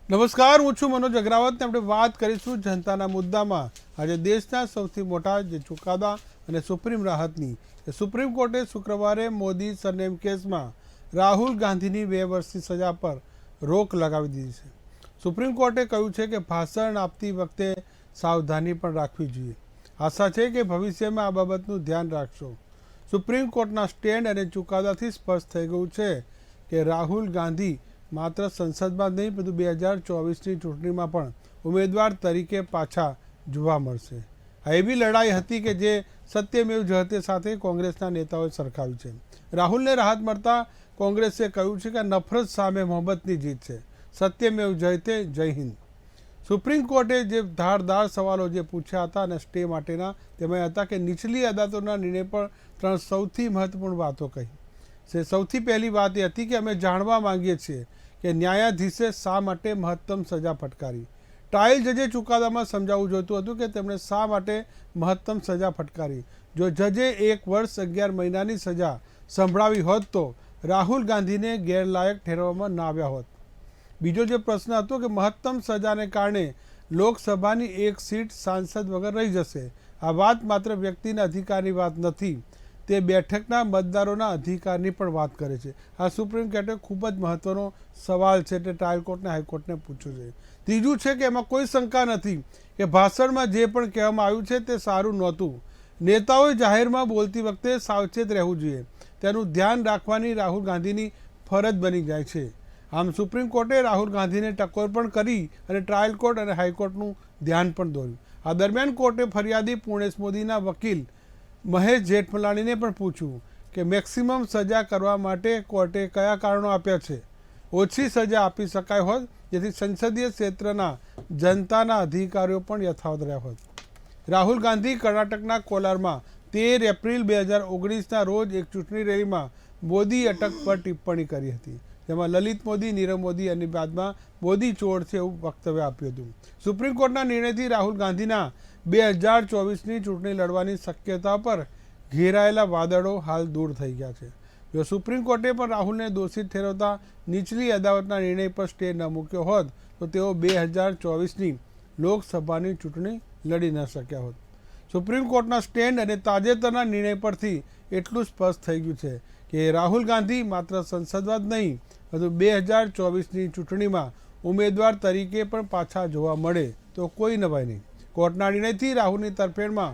નમસ્કાર, હું છું મનોજ અગ્રવાલ. આપણે વાત કરીશું જનતાના મુદ્દામાં. આજે દેશના સૌથી મોટા જે ચુકાદા અને સુપ્રીમ રાહતની. સુપ્રીમ કોર્ટે શુક્રવારે મોદી સરનેમ કેસમાં રાહુલ ગાંધીની 2 વર્ષની સજા પર રોક લગાવી દીધી છે. સુપ્રીમ કોર્ટે કહ્યું છે કે ભાષણ આપતી વખતે સાવધાની પણ રાખવી જોઈએ. આશા છે કે ભવિષ્યમાં આ બાબતનું ધ્યાન રાખશો. સુપ્રીમ કોર્ટના સ્ટેન્ડ અને ચુકાદાથી સ્પષ્ટ થઈ ગયું છે કે રાહુલ ગાંધી માત્ર સંસદમાં જ નહીં પરંતુ 2024ની ચૂંટણીમાં પણ ઉમેદવાર તરીકે પાછા જોવા મળશે. આ એવી લડાઈ હતી કે જે સત્યમેવ જયતે સાથે કોંગ્રેસના નેતાઓએ સરખાવ્યું છે. રાહુલને રાહત મળતા કોંગ્રેસે કહ્યું છે કે નફરત સામે મોહબ્બતની જીત છે. સત્યમેવ જયતે, જય હિન્દ. સુપ્રીમ કોર્ટે જે ધારદાર સવાલો જે પૂછ્યા હતા અને સ્ટે માટેના તેમાં હતા કે નીચલી અદાલતોના નિર્ણય પર 3 સૌથી મહત્વપૂર્ણ વાતો કહી. સૌથી પહેલી વાત એ હતી કે અમે જાણવા માંગીએ છીએ કે ન્યાયાધીશે શા માટે મહત્તમ સજા ફટકારી. ટ્રાયલ જજે ચુકાદામાં સમજાવવું જોઈતું હતું કે તેમણે શા માટે મહત્તમ સજા ફટકારી. જો જજે 1 વર્ષ 11 મહિનાની સજા સંભળાવી હોત તો રાહુલ ગાંધીને ગેરલાયક ઠેરવવામાં ના આવ્યા હોત. બીજો જે પ્રશ્ન હતો કે મહત્તમ સજાને કારણે લોકસભાની 1 સીટ સાંસદ વગર રહી જશે. આ વાત માત્ર વ્યક્તિના અધિકારની વાત નથી, તે બેઠકના મતદારોના અધિકારની પણ વાત કરે છે. આ સુપ્રીમ કોર્ટે ખૂબ જ મહત્વનો સવાલ છે તે ટ્રાયલ કોર્ટને હાઈકોર્ટને પૂછ્યો છે. ત્રીજું છે કે એમાં કોઈ શંકા નથી કે ભાષણમાં જે પણ કહેવામાં આવ્યું છે તે સારું નહોતું. નેતાઓએ જાહેરમાં બોલતી વખતે સાવચેત રહેવું જોઈએ. તેનું ધ્યાન રાખવાની રાહુલ ગાંધીની ફરજ બની જાય છે. આમ સુપ્રીમ કોર્ટે રાહુલ ગાંધીને ટકોર પણ કરી અને ટ્રાયલ કોર્ટ અને હાઈકોર્ટનું ધ્યાન પણ દોર્યું. આ દરમિયાન કોર્ટે ફરિયાદી પૂર્ણેશ મોદીના વકીલ મહેશ જેઠમલાણીને પણ પૂછ્યું કે મેક્સિમમ સજા કરવા માટે કોર્ટે કયા કારણો આપ્યા છે. ઓછી સજા આપી શકાય હોત જેથી સંસદીય ક્ષેત્રના જનતાના અધિકારીઓ પણ યથાવત રહ્યા હોત. રાહુલ ગાંધી કર્ણાટકના કોલારમાં 13 એપ્રિલ 2019ના રોજ એક ચૂંટણી રેલીમાં મોદી અટક પર ટિપ્પણી કરી હતી, જેમાં લલિત મોદી, નીરવ મોદી અને બાદમાં મોદી ચોર છે એવું વક્તવ્ય આપ્યું હતું. સુપ્રીમ કોર્ટના નિર્ણયથી રાહુલ ગાંધીના 2024ની ચૂંટણી લડવાની શક્યતા પર ઘેરાયેલા વાદળો હાલ દૂર થઈ ગયા છે. જો સુપ્રીમ કોર્ટે પણ રાહુલને દોષિત ઠેરવતા નીચલી અદાલતના નિર્ણય પર સ્ટે ન મૂક્યો હોત તો તેઓ 2024ની લોકસભાની ચૂંટણી લડી ન શક્યા હોત. સુપ્રીમ કોર્ટના સ્ટેન્ડ અને તાજેતરના નિર્ણય પરથી એટલું સ્પષ્ટ થઈ ગયું છે કે રાહુલ ગાંધી માત્ર સંસદમાં જ નહીં પરંતુ 2024ની ચૂંટણીમાં ઉમેદવાર તરીકે પણ પાછા જોવા મળે તો કોઈ નવાઈ નહીં. કોર્ટના નિર્ણયથી રાહુલની તરફેણમાં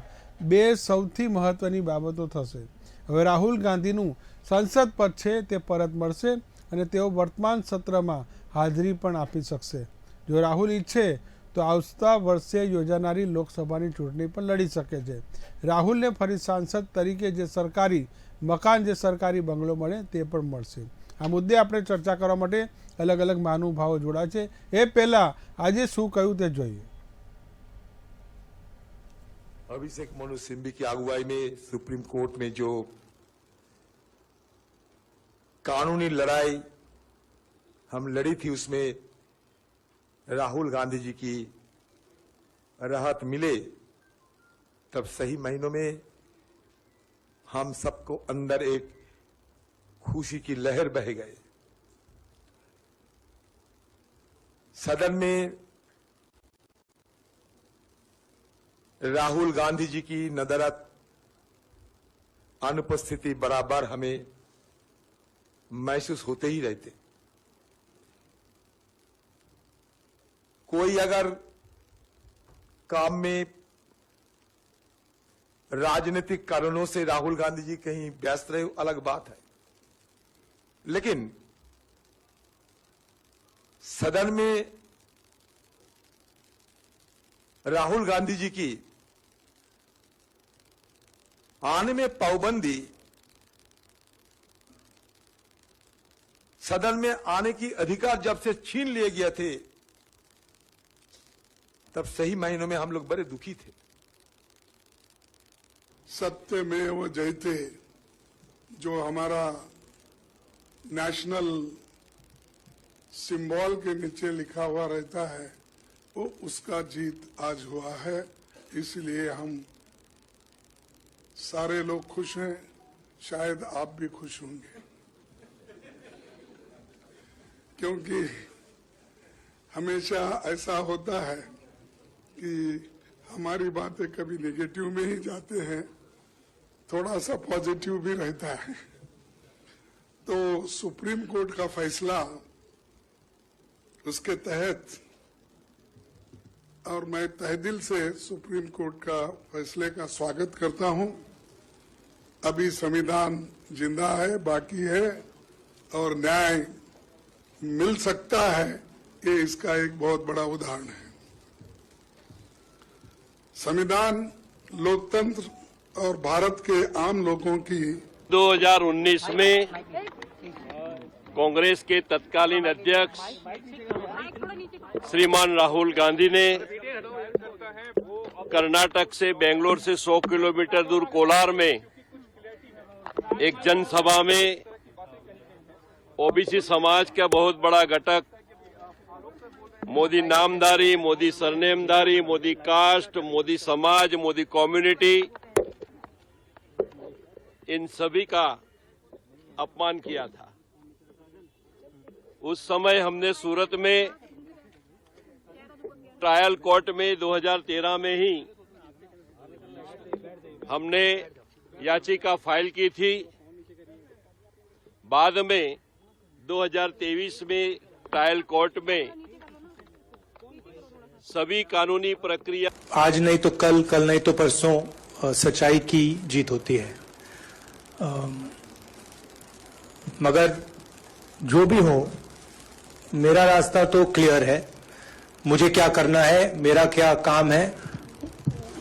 2 સૌથી મહત્વની બાબતો થશે. હવે રાહુલ ગાંધીનું સંસદ પદ છે તે પરત મળશે અને તેઓ વર્તમાન સત્રમાં હાજરી પણ આપી શકશે. જો રાહુલ ઈચ્છે તો આવતા વર્ષે યોજાનારી લોકસભાની ચૂંટણી પણ લડી શકે છે. રાહુલને ફરી સાંસદ તરીકે જે સરકારી મકાન, જે સરકારી બંગલો મળે તે પણ મળશે. આ મુદ્દે આપણે ચર્ચા કરવા માટે અલગ અલગ મહાનુભાવો જોડાય છે. એ પહેલાં આજે શું કહ્યું તે જોઈએ. अभिषेक मनु सिंघवी की अगुवाई में सुप्रीम कोर्ट में जो कानूनी लड़ाई हम लड़ी थी उसमें राहुल गांधी जी की राहत मिले तब सही महीनों में हम सबको अंदर एक खुशी की लहर बह गए. सदन में राहुल गांधी जी की नदरत अनुपस्थिति बराबर हमें महसूस होते ही रहते. कोई अगर काम में राजनीतिक कारणों से राहुल गांधी जी कहीं व्यस्त रहे अलग बात है, लेकिन सदन में राहुल गांधी जी की आने में पाबंदी, सदन में आने की अधिकार जब से छीन लिए गए थे तब सही महीनों में हम लोग बड़े दुखी थे. सत्यमेव जयते जो हमारा नेशनल सिंबल के नीचे लिखा हुआ रहता है वो उसका जीत आज हुआ है. इसलिए हम सारे लोग खुश हैं. शायद आप भी खुश होंगे क्योंकि हमेशा ऐसा होता है कि हमारी बातें कभी नेगेटिव में ही जाते हैं, थोड़ा सा पॉजिटिव भी रहता है। तो सुप्रीम कोर्ट का फैसला, उसके तहत, और मैं तहे दिल से सुप्रीम कोर्ट का फैसले का स्वागत करता हूं। अभी संविधान जिंदा है, बाकी है, और न्याय मिल सकता है, ये इसका एक बहुत बड़ा उदाहरण है। संविधान लोकतंत्र और भारत के आम लोगों की 2019 में कांग्रेस के तत्कालीन अध्यक्ष श्रीमान राहुल गांधी ने कर्नाटक से बेंगलोर से 100 किलोमीटर दूर कोलार में एक जनसभा में ओबीसी समाज का बहुत बड़ा घटक मोदी नामधारी, मोदी सरनेमधारी, मोदी कास्ट, मोदी समाज, मोदी कम्युनिटी, इन सभी का अपमान किया था। उस समय हमने सूरत में ट्रायल कोर्ट में 2013 में ही हमने याचिका फाइल की थी। बाद में 2023 में ट्रायल कोर्ट में सभी कानूनी प्रक्रिया, आज नहीं तो कल, कल नहीं तो परसों सच्चाई की जीत होती है। मगर जो भी हो, मेरा रास्ता तो क्लियर है। मुझे क्या करना है, मेरा क्या काम है,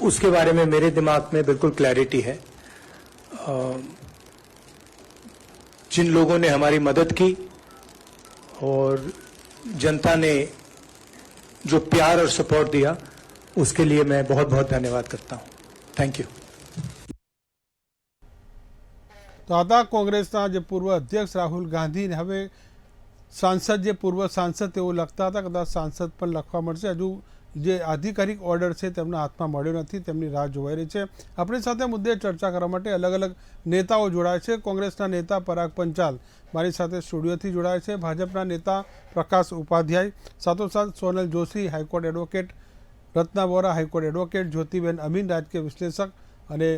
उसके बारे में मेरे दिमाग में बिल्कुल क्लैरिटी है। जिन लोगों ने हमारी मदद की और जनता ने जो प्यार और सपोर्ट दिया, उसके लिए मैं बहुत बहुत धन्यवाद करता हूं। Thank you. તો હતા કોંગ્રેસના જે પૂર્વ અધ્યક્ષ રાહુલ ગાંધી, હવે સાંસદ, જે પૂર્વ સાંસદ તેઓ લખતા હતા, કદાચ સાંસદ પણ લખવા મળશે। હજુ જે આધિકારિક ઓર્ડર છે તેમના હાથમાં મળ્યો નથી, તેમની રાહ જોવાઈ રહી છે। આપણી સાથે મુદ્દે ચર્ચા કરવા માટે અલગ અલગ નેતાઓ જોડાય છે। કોંગ્રેસના નેતા પરાગ પંચાલ મારી સાથે સ્ટુડિયોથી જોડાય છે, ભાજપના નેતા પ્રકાશ ઉપાધ્યાય, સાથોસાથ સોનલ જોશી હાઈકોર્ટ એડવોકેટ, રત્ના વોરા હાઈકોર્ટ એડવોકેટ, જ્યોતિબેન અમીન રાજકીય વિશ્લેષક, અને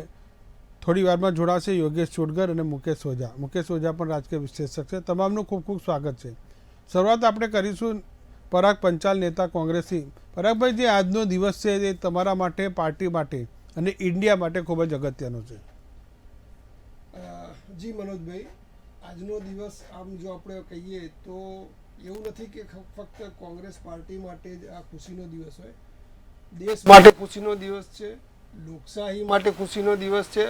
થોડી વારમાં જોડાશે યોગેશ ચોડગર અને મુકેશ ઓઝા। મુકેશ ઓઝા પણ રાજકીય વિશ્લેષક છે। તમામનું ખૂબ ખૂબ સ્વાગત છે। શરૂઆત આપણે કરીશું પરાગ પંચાલ, નેતા કોંગ્રેસી। પરાગભાઈ, જે આજનો દિવસ છે એ તમારા માટે, પાર્ટી માટે અને ઇન્ડિયા માટે ખૂબ જ અગત્યનો છે। જી મનોજભાઈ, આજનો દિવસ આમ જો આપણે કહીએ તો એવું નથી કે ફક્ત કોંગ્રેસ પાર્ટી માટે જ આ ખુશીનો દિવસ હોય। દેશ માટે ખુશીનો દિવસ છે, લોકશાહી માટે ખુશીનો દિવસ છે,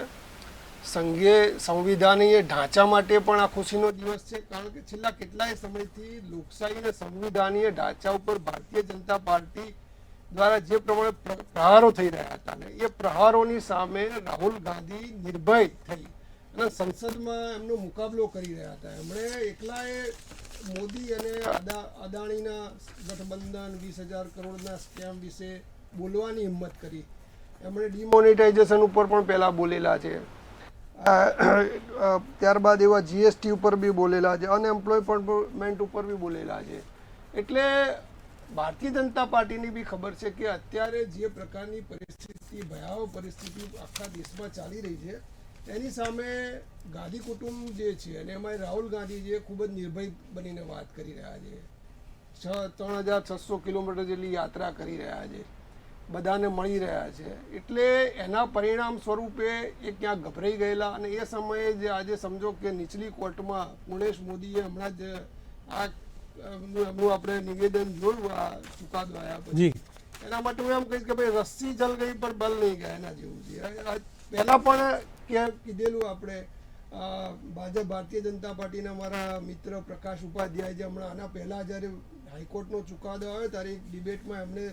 સંઘીય સંવિધાનીય ઢાંચા માટે પણ આ ખુશીનો દિવસ છે। કારણ કે છેલ્લા કેટલાય સમયથી લોકશાહી અને સંવિધાનીય ઢાંચા ઉપર ભારતીય જનતા પાર્ટી દ્વારા જે પ્રમાણે પ્રહારો થઈ રહ્યા હતા ને, એ પ્રહારોની સામે રાહુલ ગાંધી નિર્ભય થઈ અને સંસદમાં એમનો મુકાબલો કરી રહ્યા હતા। એમણે એકલાએ મોદી અને અદાણીના ગઠબંધન 20,000 કરોડના સ્કેમ વિશે બોલવાની હિંમત કરી। એમણે ડિમોનેટાઇઝેશન ઉપર પણ પહેલાં બોલેલા છે, ત્યારબાદ એવા જીએસટી ઉપર બી બોલેલા છે, અનએમ્પ્લોયમેન્ટ ઉપર બી બોલેલા છે। એટલે ભારતીય જનતા પાર્ટીની બી ખબર છે કે અત્યારે જે પ્રકારની પરિસ્થિતિ, ભયાવહ પરિસ્થિતિ આખા દેશમાં ચાલી રહી છે, એની સામે ગાંધી કુટુંબ જે છે અને એમાં રાહુલ ગાંધી જે ખૂબ જ નિર્ભય બનીને વાત કરી રહ્યા છે। 3,600 કિલોમીટર જેટલી યાત્રા કરી રહ્યા છે, બધાને મળી રહ્યા છે। એટલે એના પરિણામ સ્વરૂપે એ ક્યાંક ગભરાઈ ગયેલા અને એ સમયે જે આજે સમજો કે નીચલી કોર્ટમાં પુણેશ મોદીએ હમણાં જ આ એમનું આપણે નિવેદન જોયું, આ ચુકાદો આવ્યા પછી, એના માટે હું એમ કહીશ કે ભાઈ રસ્સી જલ ગઈ પણ બલ નહીં ગયા, એના જેવું છે। પહેલાં પણ કીધેલું આપણે ભાજપ, ભારતીય જનતા પાર્ટીના મારા મિત્ર પ્રકાશ ઉપાધ્યાય, જે હમણાં આના પહેલાં જ્યારે હાઈકોર્ટનો ચુકાદો આવ્યો ત્યારે એક ડિબેટમાં એમને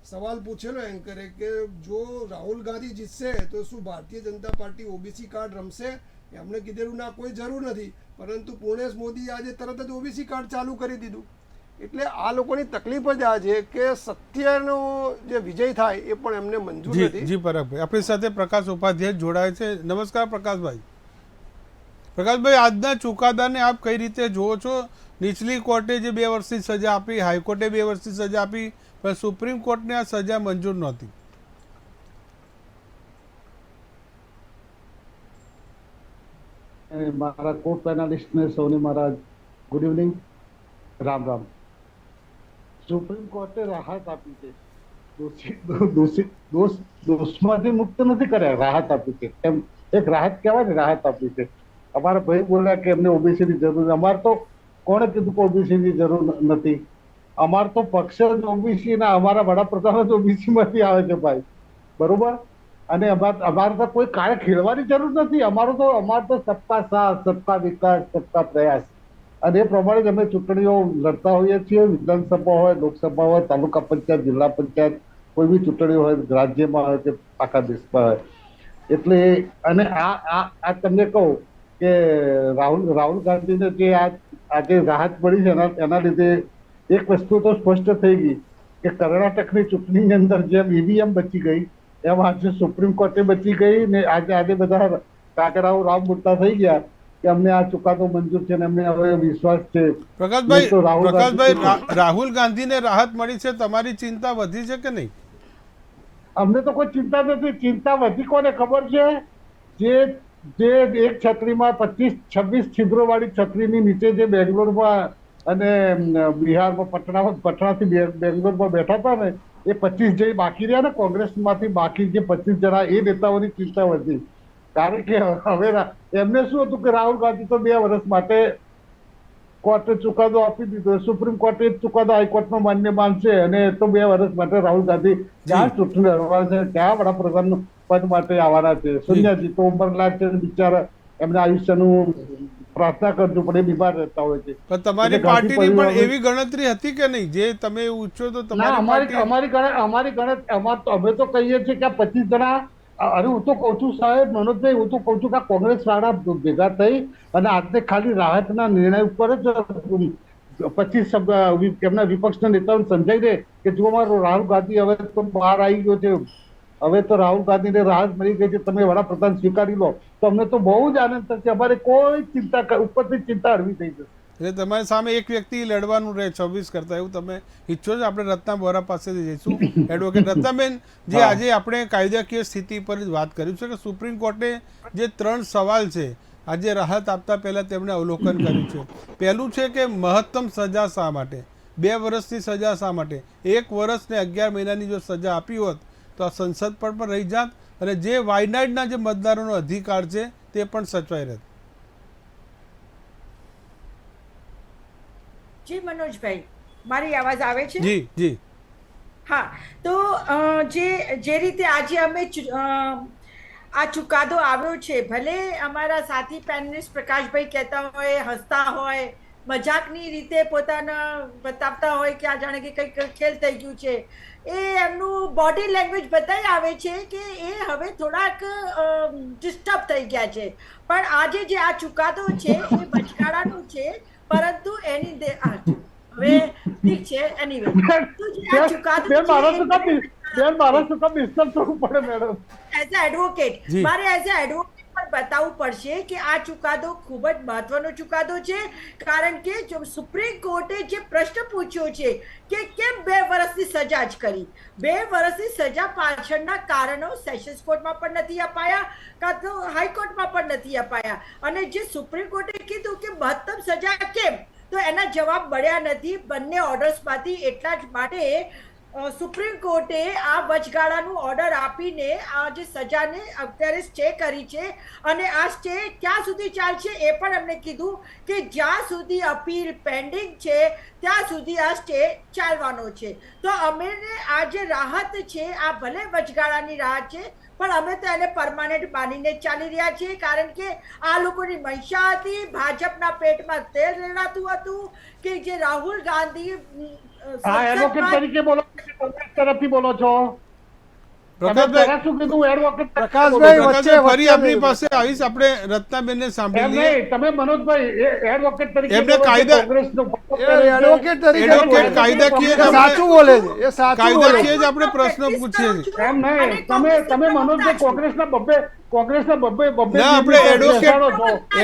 સવાલ પૂછેલો એન્કરે કે જો રાહુલ ગાંધી જીતશે તો શું Bharatiya Janata party OBC card રમશે? એમણે કીધેલું ના, કોઈ જરૂર નથી, પરંતુ પુણેશ મોદી આજે તરત જ ઓબીસી કાર્ડ ચાલુ કરી દીધું। એટલે આ લોકોની તકલીફ જ આ છે કે સત્યનો જે વિજય થાય એ પણ એમને મંજૂર નથી। જી પરાગભાઈ, આપણી સાથે પ્રકાશ ઉપાધ્યાય જોડાય છે। નમસ્કાર પ્રકાશભાઈ। પ્રકાશભાઈ, આજના ચુકાદાને આપ કઈ રીતે જુઓ છો? નીચલી કોર્ટે જે 2 વર્ષની સજા આપી, હાઈકોર્ટે 2 વર્ષની સજા આપી, પણ સુપ્રીમ કોર્ટને આ સજા મંજૂર નહોતી. મારા કોર્ટ પેનલિસ્ટને સૌને મારા good evening, Ram Ram. Supreme કોર્ટે રાહત આપી છે, દોષમાંથી મુક્ત નથી કર્યા, રાહત આપી છે. એમ એક રાહત કહેવાય ને, રાહત આપી છે. અમારા ભાઈ બોલ્યા કે એમને ઓબીસી ની જરૂર, અમારે તો કોણે કીધું કે ઓબીસી ની જરૂર નથી? અમારે તો પક્ષ જ ઓબીસી ના, અમારા વડાપ્રધાન જ ઓબીસી માંથી આવે છે ભાઈ, બરોબર. અને અમારે તો કોઈ કાળે ખેડવાની જરૂર નથી. અમારે તો સબકા સાથ, સબકા વિકાસ, સબકા પ્રયાસ, અને એ પ્રમાણે જ અમે ચૂંટણીઓ લડતા હોઈએ છીએ. વિધાનસભા હોય, લોકસભા હોય, તાલુકા પંચાયત, જિલ્લા પંચાયત, કોઈ બી ચૂંટણી હોય, રાજ્યમાં હોય કે આખા દેશમાં હોય. એટલે અને આ તમને કહું કે રાહુલ ગાંધીને જે આજે રાહત મળી છે એના લીધે એક વસ્તુ તો સ્પષ્ટ થઈ ગઈ કે કર્ણાટકની ચૂંટણીની અંદર જેમ ઈવીએમ બચી ગઈ, એમ આજે સુપ્રીમ કોર્ટે બચી ગઈ ને. આજે બધા કાકરાઓ રામ મોટા થઈ ગયા કે અમને આ ચુકાદો મંજૂર છે ને અમને હવે વિશ્વાસ છે. પ્રકાશભાઈ, રાહુલ ગાંધીને રાહત મળી છે, તમારી ચિંતા વધી છે કે નહીં? અમને તો કોઈ ચિંતા નથી. ચિંતા વધી કોને ખબર છે? જે એક છત્રીમાં 25-26 છિદ્રો વાળી છત્રીની નીચે જે બેંગ્લોરમાં અને બિહારમાં પટનાથી બેંગ્લોરમાં બેઠા હતા ને, એ 25 જે બાકી રહ્યા ને કોંગ્રેસમાંથી, બાકી જે 25 જણા, એ નેતાઓની ચિંતા વધી. કારણ કે હવે એમને શું હતું કે રાહુલ ગાંધી તો 2 વર્ષ માટે કોર્ટે ચુકાદો આપી દીધો, સુપ્રીમ કોર્ટે ચુકાદો હાઈકોર્ટનો માન્ય માનશે અને તો 2 વર્ષ માટે રાહુલ ગાંધી જ્યાં ચૂંટણી લડવાના છે ત્યાં વડાપ્રધાન પદ માટે આવવાના છે. સોનિયાજી તો ઉંમરલાયક છે, બિચારા એમને આયુષ્યનું પ્રાર્થના કરજો, પણ એ બીમાર રહેતા હોય છે. પણ તમારી પાર્ટીની પણ એવી ગણતરી હતી કે નહીં જે તમે ઊંચો તો અમે તો કહીએ છીએ કે 25 જણા. અરે હું તો કઉ છું સાહેબ મનોજભાઈ, હું તો કઉ છું કે કોંગ્રેસ વાળા ભેગા થઈ અને આજને ખાલી રાહતના નિર્ણય ઉપર જ 25 એમના વિપક્ષના નેતાઓને સમજાવી દે કે જો મારો રાહુલ ગાંધી હવે તો બહાર આવી ગયો છે, હવે તો રાહુલ ગાંધીને રાહત મળી ગઈ છે, તમે વડાપ્રધાન સ્વીકારી લો, તો અમને તો બહુ જ આનંદ થશે. અમારે કોઈ ચિંતા ઉપરથી ચિંતા હળવી થઈ જશે. એટલે તમારી સામે એક વ્યક્તિ લડવાનું રહે 26 કરતા, એવું તમે ઈચ્છો છો? આપણે રત્ના બોરા પાસેથી જઈશું. એડવોકેટ રત્નાબેન, જે આજે આપણે કાયદાકીય સ્થિતિ પર જ વાત કર્યું છે કે સુપ્રીમ કોર્ટે જે 3 સવાલ છે આજે રાહત આપતા પહેલાં તેમણે અવલોકન કર્યું છે. પહેલું છે કે મહત્તમ સજા શા માટે, 2 વર્ષની સજા શા માટે? 1 વર્ષ ને 11 મહિનાની જો સજા આપી હોત તો આ સંસદ પર પણ રહી જાત અને જે વાયનાડના જે મતદારોનો અધિકાર છે તે પણ સચવાઈ રહેત. જી મનોજભાઈ, મારી આવાજ આવે છે? જી જી. હા, તો જે રીતે આજે અમે આ ચુકાદો આવ્યો છે, ભલે અમારા સાથી પેનલિસ્ટ પ્રકાશભાઈ કહેતા હોય, હસતા હોય, મજાકની રીતે પોતાના બતાવતા હોય કે આ જાણે કે કંઈક ખેલ થઈ ગયું છે, એ એમનું બોડી લેંગ્વેજ બતાવી આવે છે કે એ હવે થોડાક ડિસ્ટર્બ થઈ ગયા છે. પણ આજે જે આ ચુકાદો છે એ બચકાડાનો છે, પરંતુ એની હવે ઠીક છે. એનીવે, એઝ અ એડવોકેટ મારે એઝ અ એડવોકેટ પણ બતાવવું પડશે કે આ ચુકાદો ખૂબ જ મહત્વનો ચુકાદો છે. કારણ કે જો સુપ્રીમ કોર્ટે જે પ્રશ્ન પૂછ્યો છે કે કેમ 2 વર્ષની સજા જ કરી, 2 વર્ષની સજા પાછળના કારણો સેશન્સ કોર્ટમાં પણ નથી અપાયા, કાં તો હાઈકોર્ટમાં પણ નથી અપાયા. અને જે સુપ્રીમ કોર્ટે કીધું કે મહત્તમ સજા કેમ, તો એના જવાબ મળ્યા નથી બંને ઓર્ડર્સમાંથી. એટલા જ માટે સુપ્રીમ કોર્ટે આ વચગાળાનું ઓર્ડર આપીને આ જે સજાને અત્યારે સ્ટે કરી છે. અને આ સ્ટે ક્યાં સુધી ચાલશે એ પણ એમને કીધું કે જ્યાં સુધી અપીલ પેન્ડિંગ છે ત્યાં સુધી આ સ્ટે ચાલવાનો છે. તો અમે આ જે રાહત છે આ ભલે વચગાળાની રાહત છે, પણ અમે તો એને પરમાનન્ટ માનીને ચાલી રહ્યા છીએ. કારણ કે આ લોકોની મનસા હતી, ભાજપના પેટમાં તેલ રેડાતું હતું કે જે રાહુલ ગાંધી એડવોકેટ તરીકે બોલો, કોંગ્રેસ તરફથી બોલો છો? પ્રકાશભાઈ શું કીધું એડવોકેટ પ્રકાશભાઈ વચ્ચે ફરી આપની પાસે આવીશ. આપણે રત્નાબેનને સાંભળી લઈએ. તમે મનોજભાઈ એડવોકેટ તરીકે એમને કાયદા- એડવોકેટ તરીકે એડવોકેટ કાયદાકીય જ એ આપણે- સાચું બોલે છે, એ સાચું બોલે છે. કાયદાકીય જ આપણે પ્રશ્નો પૂછીએ છીએ. એમ નહીં, તમે મનોજભાઈ કોંગ્રેસના બબ્બે ના, આપણે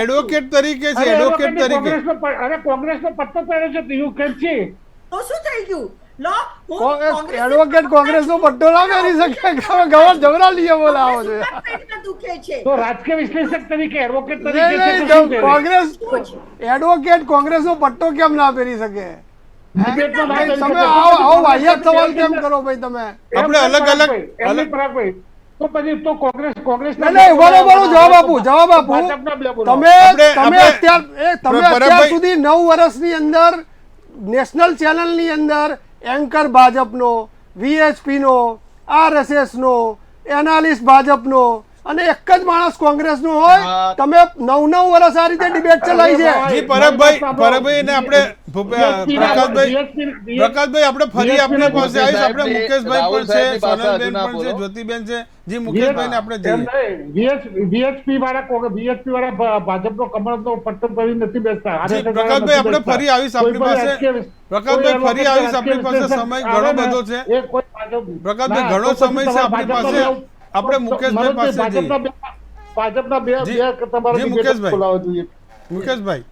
એડવોકેટ તરીકે છે, એડવોકેટ તરીકે. કોંગ્રેસનો પટ્ટો પહેર્યો છે, યુ કેન સી. તો શું થઈ ગયું? લો, હું કોંગ્રેસની એડવોકેટ કોંગ્રેસનો પટ્ટો ના પહેરી શકે. જબરા લીએ બોલાવો છો. પેટમાં દુખે છે. તો રાજકીય વિશ્લેષક તરીકે એડવોકેટ નહીં, તરીકે નહીં, છે તો શું કરે? કોંગ્રેસ એડવોકેટ કોંગ્રેસનો પટ્ટો કેમ ના પહેરી શકે? ડિબેટમાં ના કરી તમે શકે. આવો વાહિયાત સવાલ કેમ કરો ભાઈ તમે? આપણે અલગ-અલગ- પરાગભાઈ, તો પછી તો કોંગ્રેસ નહીં, નહીં, બરોબર, હું જવાબ આપું. ભાજપના બે બોલો. તમે આપણે- અત્યાર પરબભાઈ- સુધી 9 વર્ષની અંદર નેશનલ ચેનલની અંદર એન્કર ભાજપનો, VHP નો, RSS નો, એનાલિસ્ટ ભાજપનો અને એક જ માણસ કોંગ્રેસનો હોય. તમે 9 વર્ષ આ રીતે ડિબેટ ચલાવી છે. જી પરબભાઈ ને આપણે પ્રકાશભાઈ આપણે ફરી આપની પાસે આવીશ. આપણે મુકેશભાઈ પણ છે, સોનલબેન પણ છે, જ્યોતિબેન છે. જી મુકેશભાઈ ને આપણે જઈએ. VHP વાળા ભાજપનો કમળનો પટ્ટો પહેરી નથી બેસતા. જી, પ્રકાશભાઈ આપણે ફરી આવીશ આપણી પાસે. પ્રકાશભાઈ ફરી આવીશ આપણી પાસે. સમય ઘણો બધો છે. પ્રકાશભાઈ ઘણો સમય છે આપણી પાસે. આપણે મુકેશભાઈ પાસે જઈએ. ભાજપના બે જી, તમારા જી, debate મુકેશભાઈ. બોલાવવા જોઈએ. મુકેશભાઈ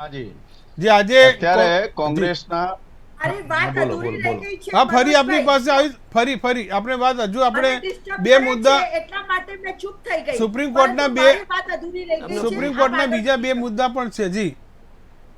હાજી, જી આજે અત્યારે કોંગ્રેસના મારી વાત અધૂરી રહી ગઈ છે. હા ફરી આપની મનોજભાઈ. પાસે ફરી આપણે વાત હજુ આપણે મને disturb બે કરે મુદ્દા છે, એટલા માટે મેં ચૂપ થઈ ગઈ. સુપ્રીમ કોર્ટના પરંતુ બે- મારી વાત અધૂરી રહી ગઈ છે. સુપ્રીમ આ કોર્ટના વાત- બીજા બે મુદ્દા પણ છે. જી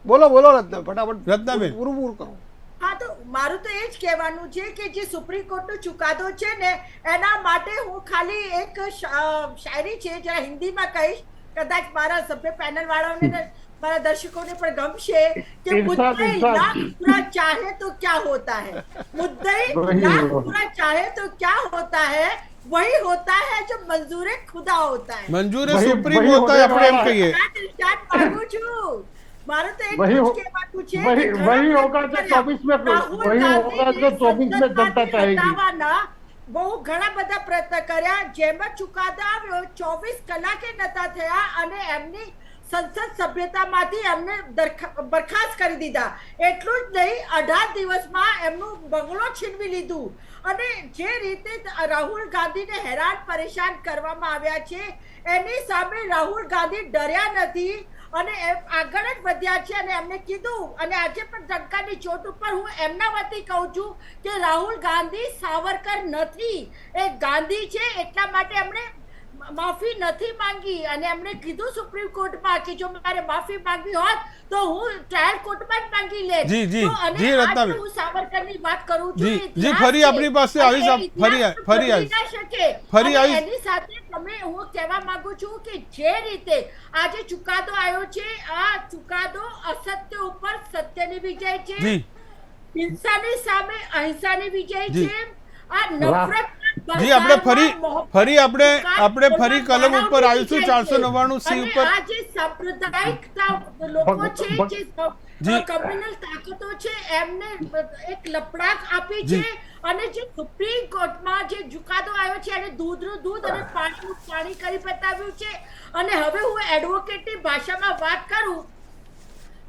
બોલો બોલો રત્ન, ફટાફટ રત્નાબેન. પૂરું કરો. હા, તો મારું તો એ જ કહેવાનું છે કે જે સુપ્રીમ કોર્ટનો ચુકાદો છે ને એના માટે હું ખાલી એક શાયરી છે, જરા હિન્દીમાં કહીશ, કદાચ મારા સભ્ય પેનલ વાળાઓને ને મારા દર્શકોને પણ ગમશે કે મુદ્દઈ લાખ પૂરા ચાહે તો क्या होता है, मुद्दई लाख पूरा चाहे तो क्या होता है, वही होता है जो मंजूर खुदा होता है. મંજૂર સુપ્રીમ હોતા है આપણે એમ કહીએ. ઇરશાદ માંગુ છું. મારું તો એક वही જ हो- કહેવાનું છે वही કે वही ઘણા होगा जो કર્યા. 24 में રાહુલ वही होगा जो 24 में जनता ગાંધીને चाहेगी. હટાવવાના બહુ ઘણા બધા પ્રયત્ન કર્યા. જેમાં ચુકાદો આવ્યો 24 કલાકે નતા થયા અને એમની સંસદ સભ્યતામાંથી એમને બરખાસ્ત કરી દીધા. એટલું જ નહીં, 18 દિવસમાં એમનું બંગલો છીનવી લીધું. અને જે રીતે રાહુલ ગાંધીને હેરાન પરેશાન કરવામાં આવ્યા છે એની સામે રાહુલ ગાંધી ડર્યા નથી અને આગળ જ વધ્યા છે. અને એમને કીધું, અને આજે પણ ધક્કાની ચોટ ઉપર હું એમના વતી કહું છું કે રાહુલ ગાંધી સાવરકર નથી, એ ગાંધી છે. એટલા માટે એમણે માફી નથી માંગી અને એમણે કીધું સુપ્રીમ કોર્ટમાં કે જો મારે માફી માંગવી હોત તો હું ટ્રાયલ કોર્ટમાં જ માંગી લે. જી, જી, અને જી, આજે રત્નાબેન. હું સાવરકરની વાત કરું છું. જી, ઇતિહાસ જી, ફરી છે. આપણી પાસે અને આવીશ. એ ફરી ઇતિહાસ ફરી બદલી આવીશ. ના શકે. ફરી અને આવીશ. એની સાથે તમે હું કહેવા માંગુ છું કે જે રીતે આજે ચુકાદો આવ્યો છે, આ ચુકાદો અસત્ય ઉપર સત્યની વિજય છે, જી હિંસાની સામે અહિંસાની વિજય જી. છે. આ નફરત જી આપણે ફરી આપણે ફરી કલમ ઉપર આવીશું 499 સી ઉપર. આ જે સાંપ્રદાયિકતા લોકો છે, જે જી. કમ્યુનલ તાકાતો છે, એમને એક લપડાક આપી જી. છે. અને જે સુપ્રીમ કોર્ટમાં જે ચુકાદો આવ્યો છે એને દૂધનું દૂધ અને પાણીનું પાણી કરી બતાવ્યું છે. અને હવે હું એડવોકેટની ભાષામાં વાત કરું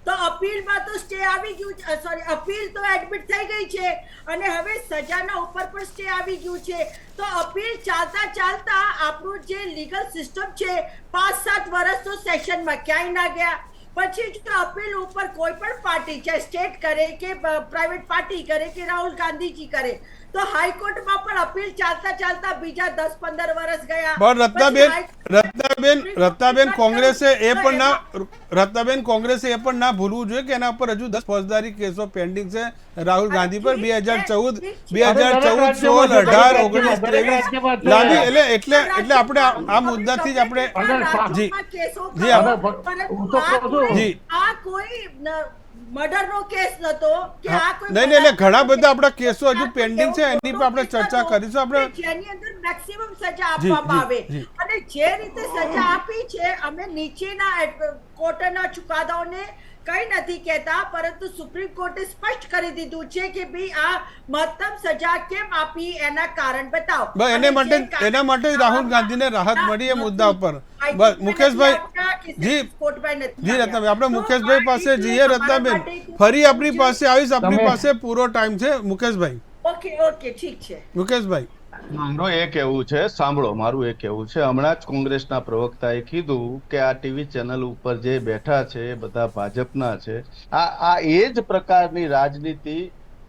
તો અપીલમાં તો સ્ટે આવી ગયું, સોરી, અપીલ તો એડમિટ થઈ ગઈ છે અને હવે સજાના ઉપર પણ સ્ટે આવી ગયું છે. તો અપીલ ચાલતા ચાલતા આપણું જે લીગલ સિસ્ટમ છે 5-7 વર્ષ તો સેશનમાં ક્યાંય ના ગયા. પછી જો અપીલ ઉપર કોઈ પણ પાર્ટી છે, સ્ટેટ કરે કે પ્રાઇવેટ પાર્ટી કરે કે રાહુલ ગાંધીજી કરે, તો હાઈકોર્ટમાં પણ અપીલ ચાલતા ચાલતા બીજા 10-15 વર્ષ ગયા. પણ રત્નાબેન કોંગ્રેસે એ પણ ના ભૂલવું જોઈએ કે એના પર હજુ 10 ફોજદારી કેસો પેન્ડિંગ છે રાહુલ ગાંધી પર. 2014, 16, 18, 19, 23 લાંબી એટલે આપણે આ મુદ્દાથી જ આપણે જી જી જી આ કોઈ મર્ડરનો કેસ નતો કે આ કોઈ નહીં એટલે ઘણા બધા આપણા કેસો હજુ પેન્ડિંગ છે, એની પર આપણે ચર્ચા કરીશું. આપણે જેની અંદર મેક્સિમમ સજા આપવામાં આવે અને જે રીતે સજા આપી છે અમે નીચેના કોર્ટના ચુકાદાઓને કઈ નથી કહેતા, પરંતુ સુપ્રીમ કોર્ટે સ્પષ્ટ કરી દીધું છે કે ભાઈ આ મહત્તમ સજા કેમ આપી એના કારણ બતાવો. બસ એના માટે રાહુલ ગાંધીને રાહત મળી એ મુદ્દા ઉપર. બસ મુકેશભાઈ જી રત્નાબેન, આપણે મુકેશભાઈ પાસે જઈએ. રત્નાબેન ફરી આપણી પાસે આવીશ, આપણી પાસે પૂરો ટાઈમ છે. મુકેશભાઈ. ઓકે ઠીક છે. મુકેશભાઈ, મારું એ કહેવું છે, સાંભળો, મારું એ કહેવું છે, હમણાં જ કોંગ્રેસના પ્રવક્તાએ કીધું કે આ ટીવી ચેનલ ઉપર જે બેઠા છે એ બધા ભાજપના છે. આ એ જ પ્રકારની રાજનીતિ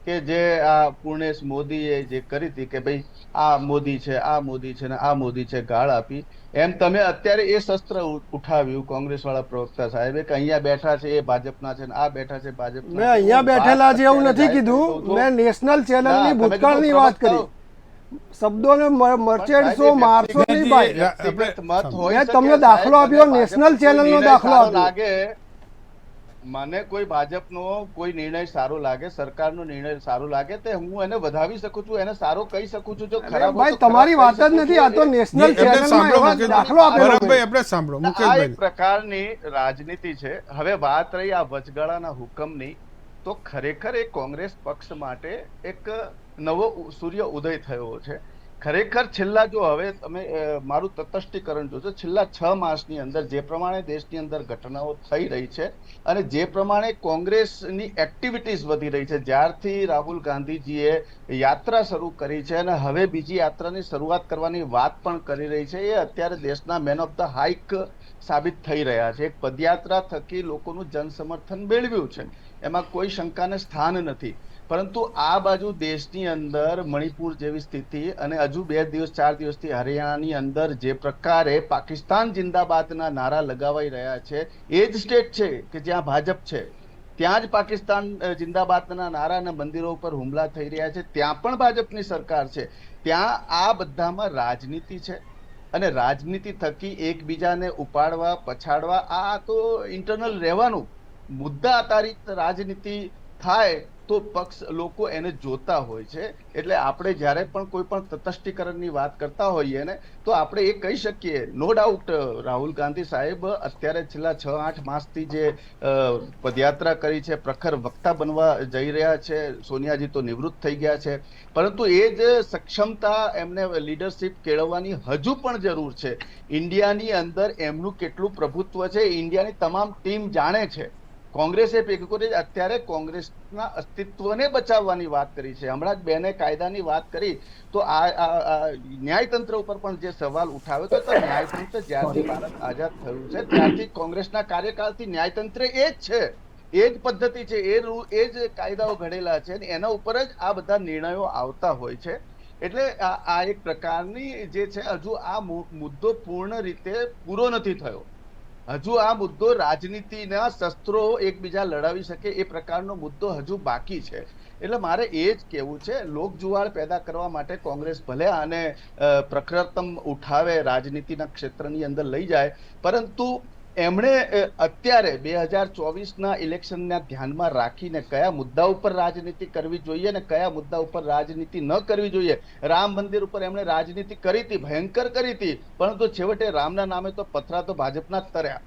કે જે આ પૂર્ણેશ મોદીએ જે કરી હતી કે ભાઈ આ મોદી છે, આ મોદી છે ને આ મોદી છે, ગાળ આપી, એમ તમે અત્યારે એ શસ્ત્ર ઉઠાવ્યું કોંગ્રેસ વાળા પ્રવક્તા સાહેબે કે અહીંયા બેઠા છે એ ભાજપના છે ને આ બેઠા છે ભાજપના. મેં અહીંયા બેઠેલા છે એવું નથી કીધું, મેં નેશનલ ચેનલની ભૂતકાળની વાત કરી. શબ્દોને મર્ચેન્ટ્સો મારશો નહીં ભાઈ. મેં તમને દાખલો આપ્યો, નેશનલ ચેનલનો દાખલો આપ્યો. મને કોઈ ભાજપનો કોઈ નિર્ણય સારો લાગે, સરકારનો નિર્ણય સારો લાગે તો હું એને વધાવી શકું છું, એને સારો કહી શકું છું. જો ખરાબ ભાઈ તમારી વાત જ નથી, આ તો નેશનલ ચેનલમાં એવો દાખલો આપેલો. આપણે સાંભળો મુકેશભાઈ, આ એક પ્રકારની રાજનીતિ છે. હવે વાત રહી આ વચગાળાના હુકમની, તો ખરેખર એ કોંગ્રેસ પક્ષ માટે એક નવો સૂર્ય ઉદય થયો છે. ખરેખર છેલ્લા, જો હવે તમે મારું તટસ્થીકરણ જોશો, છેલ્લા 6 માસની અંદર જે પ્રમાણે દેશની અંદર ઘટનાઓ થઈ રહી છે અને જે પ્રમાણે કોંગ્રેસની એક્ટિવિટીઝ વધી રહી છે, જ્યારથી રાહુલ ગાંધીજીએ યાત્રા શરૂ કરી છે અને હવે બીજી યાત્રાની શરૂઆત કરવાની વાત પણ કરી રહી છે, એ અત્યારે દેશના મેન ઓફ ધ હાઇક સાબિત થઈ રહ્યા છે. એક પદયાત્રા થકી લોકોનું જનસમર્થન મેળવ્યું છે, એમાં કોઈ શંકાને સ્થાન નથી. પરંતુ આ બાજુ દેશની અંદર મણિપુર જેવી સ્થિતિ અને હજુ 2 દિવસ 4 દિવસથી હરિયાણાની અંદર જે પ્રકારે પાકિસ્તાન જિંદાબાદના નારા લગાવાઈ રહ્યા છે, એ જ સ્ટેટ છે કે જ્યાં ભાજપ છે, ત્યાં જ પાકિસ્તાન જિંદાબાદના નારા અને મંદિરો ઉપર હુમલા થઈ રહ્યા છે, ત્યાં પણ ભાજપની સરકાર છે. ત્યાં આ બધામાં રાજનીતિ છે અને રાજનીતિ થકી એકબીજાને ઉપાડવા પછાડવા, આ તો ઇન્ટરનલ રહેવાનું. મુદ્દા આધારિત રાજનીતિ થાય તો પક્ષ લોકો એને જોતા હોય છે. એટલે આપણે જ્યારે પણ કોઈ પણ તટસ્થીકરણની વાત કરતા હોઈએ ને, તો આપણે એ કહી શકીએ, નો ડાઉટ રાહુલ ગાંધી સાહેબ અત્યારે છેલ્લા 6-8 માસથી જે પદયાત્રા કરી છે, પ્રખર વક્તા બનવા જઈ રહ્યા છે. સોનિયાજી તો નિવૃત્ત થઈ ગયા છે, પરંતુ એ જ સક્ષમતા એમને લીડરશિપ કેળવવાની હજુ પણ જરૂર છે. ઇન્ડિયાની અંદર એમનું કેટલું પ્રભુત્વ છે ઇન્ડિયાની તમામ ટીમ જાણે છે. કોંગ્રેસે ભેગું કરી અત્યારે કોંગ્રેસના અસ્તિત્વને બચાવવાની વાત કરી છે. હમણાં જ બેને કાયદાની વાત કરી, તો આ ન્યાયતંત્ર ઉપર પણ જે સવાલ ઉઠાવ્યો તો ન્યાયતંત્ર જ્યારથી ભારત આઝાદ થયું છે ત્યારથી કોંગ્રેસના કાર્યકાળથી ન્યાયતંત્ર એ જ છે, એ જ પદ્ધતિ છે, એ જ કાયદાઓ ઘડેલા છે અને એના ઉપર જ આ બધા નિર્ણયો આવતા હોય છે. એટલે આ એક પ્રકારની જે છે, હજુ આ મુદ્દો પૂર્ણ રીતે પૂરો નથી થયો. હજુ આ મુદ્દો રાજનીતિના શસ્ત્રો એકબીજા લડાવી શકે એ પ્રકારનો મુદ્દો હજુ બાકી છે. એટલે મારે એ જ કહેવું છે, લોકજુવાળ પેદા કરવા માટે કોંગ્રેસ ભલે આને પ્રખરતમ ઉઠાવે, રાજનીતિના ક્ષેત્રની અંદર લઈ જાય, પરંતુ એમણે અત્યારે 2024ના ઇલેક્શનના ધ્યાનમાં રાખીને કયા મુદ્દા ઉપર રાજનીતિ કરવી જોઈએ અને કયા મુદ્દા ઉપર રાજનીતિ ન કરવી જોઈએ. રામ મંદિર ઉપર એમણે રાજનીતિ કરી હતી, ભયંકર કરી હતી, પરંતુ છેવટે રામના નામે તો પથરા તો ભાજપના જ તર્યા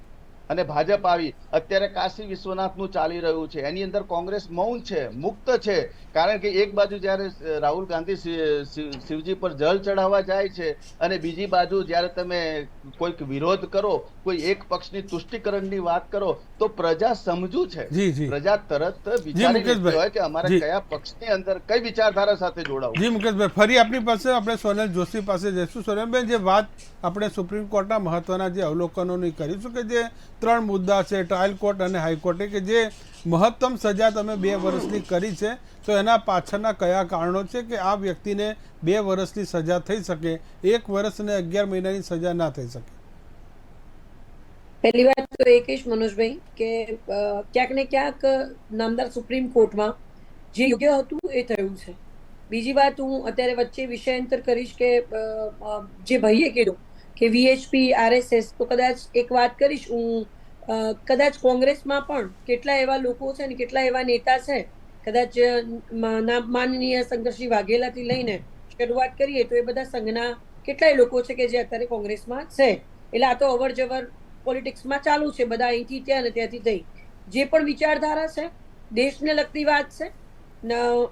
અને ભાજપ આવી. અત્યારે કાશી વિશ્વનાથનું ચાલી રહ્યું છે, એની અંદર કોંગ્રેસ મૌન છે, મુક્ત છે. કારણ કે એક બાજુ જ્યારે રાહુલ ગાંધી શિવજી પર જળ ચઢાવવા જાય છે અને બીજી બાજુ જ્યારે તમે કોઈક વિરોધ કરો, કોઈ એક પક્ષની તુષ્ટિકરણની વાત કરો, તો પ્રજા સમજુ છે, પ્રજા તરત વિચારી હોય કે અમારે કયા પક્ષની અંદર કઈ વિચારધારા સાથે જોડાવું. જી મુકેશભાઈ, ફરી આપણી પાસે આપણે સોનલ જોશી પાસે જઈશું. સોનલબેન, જે વાત આપણે સુપ્રીમ કોર્ટના મહત્વના જે અવલોકનોની કરીશું કે જે 3 મુદ્દા છે, ટ્રાયલ કોર્ટ અને હાઈકોર્ટે કે જે મહત્તમ સજા તમે 2 વર્ષની કરી છે, તો એના પાછળના કયા કારણો છે કે આ વ્યક્તિને 2 વર્ષની સજા થઈ શકે, 1 વર્ષ અને 11 મહિનાની સજા ના થઈ શકે? પહેલી વાત તો એ કહીશ મનોજભાઈ કે ક્યાંક ને ક્યાંક નામદાર સુપ્રીમ કોર્ટમાં જે યોગ્ય હતું એ થયું છે. બીજી વાત હું અત્યારે વચ્ચે વિષયાંતર કરીશ કે જે ભાઈએ કીધું કે VHP RSS, તો કદાચ એક વાત કરીશ હું, કદાચ કોંગ્રેસમાં પણ કેટલા એવા લોકો છે ને કેટલા એવા નેતા છે, કદાચ માનનીય શંકરસિંહ વાઘેલાથી લઈને શરૂઆત કરીએ તો એ બધા સંઘના કેટલાય લોકો છે કે જે અત્યારે કોંગ્રેસમાં છે. એટલે આ તો અવર જવર પોલિટિક્સમાં ચાલુ છે, બધા અહીંથી ત્યાં ને ત્યાંથી થઈ. જે પણ વિચારધારા છે, દેશને લગતી વાત છે,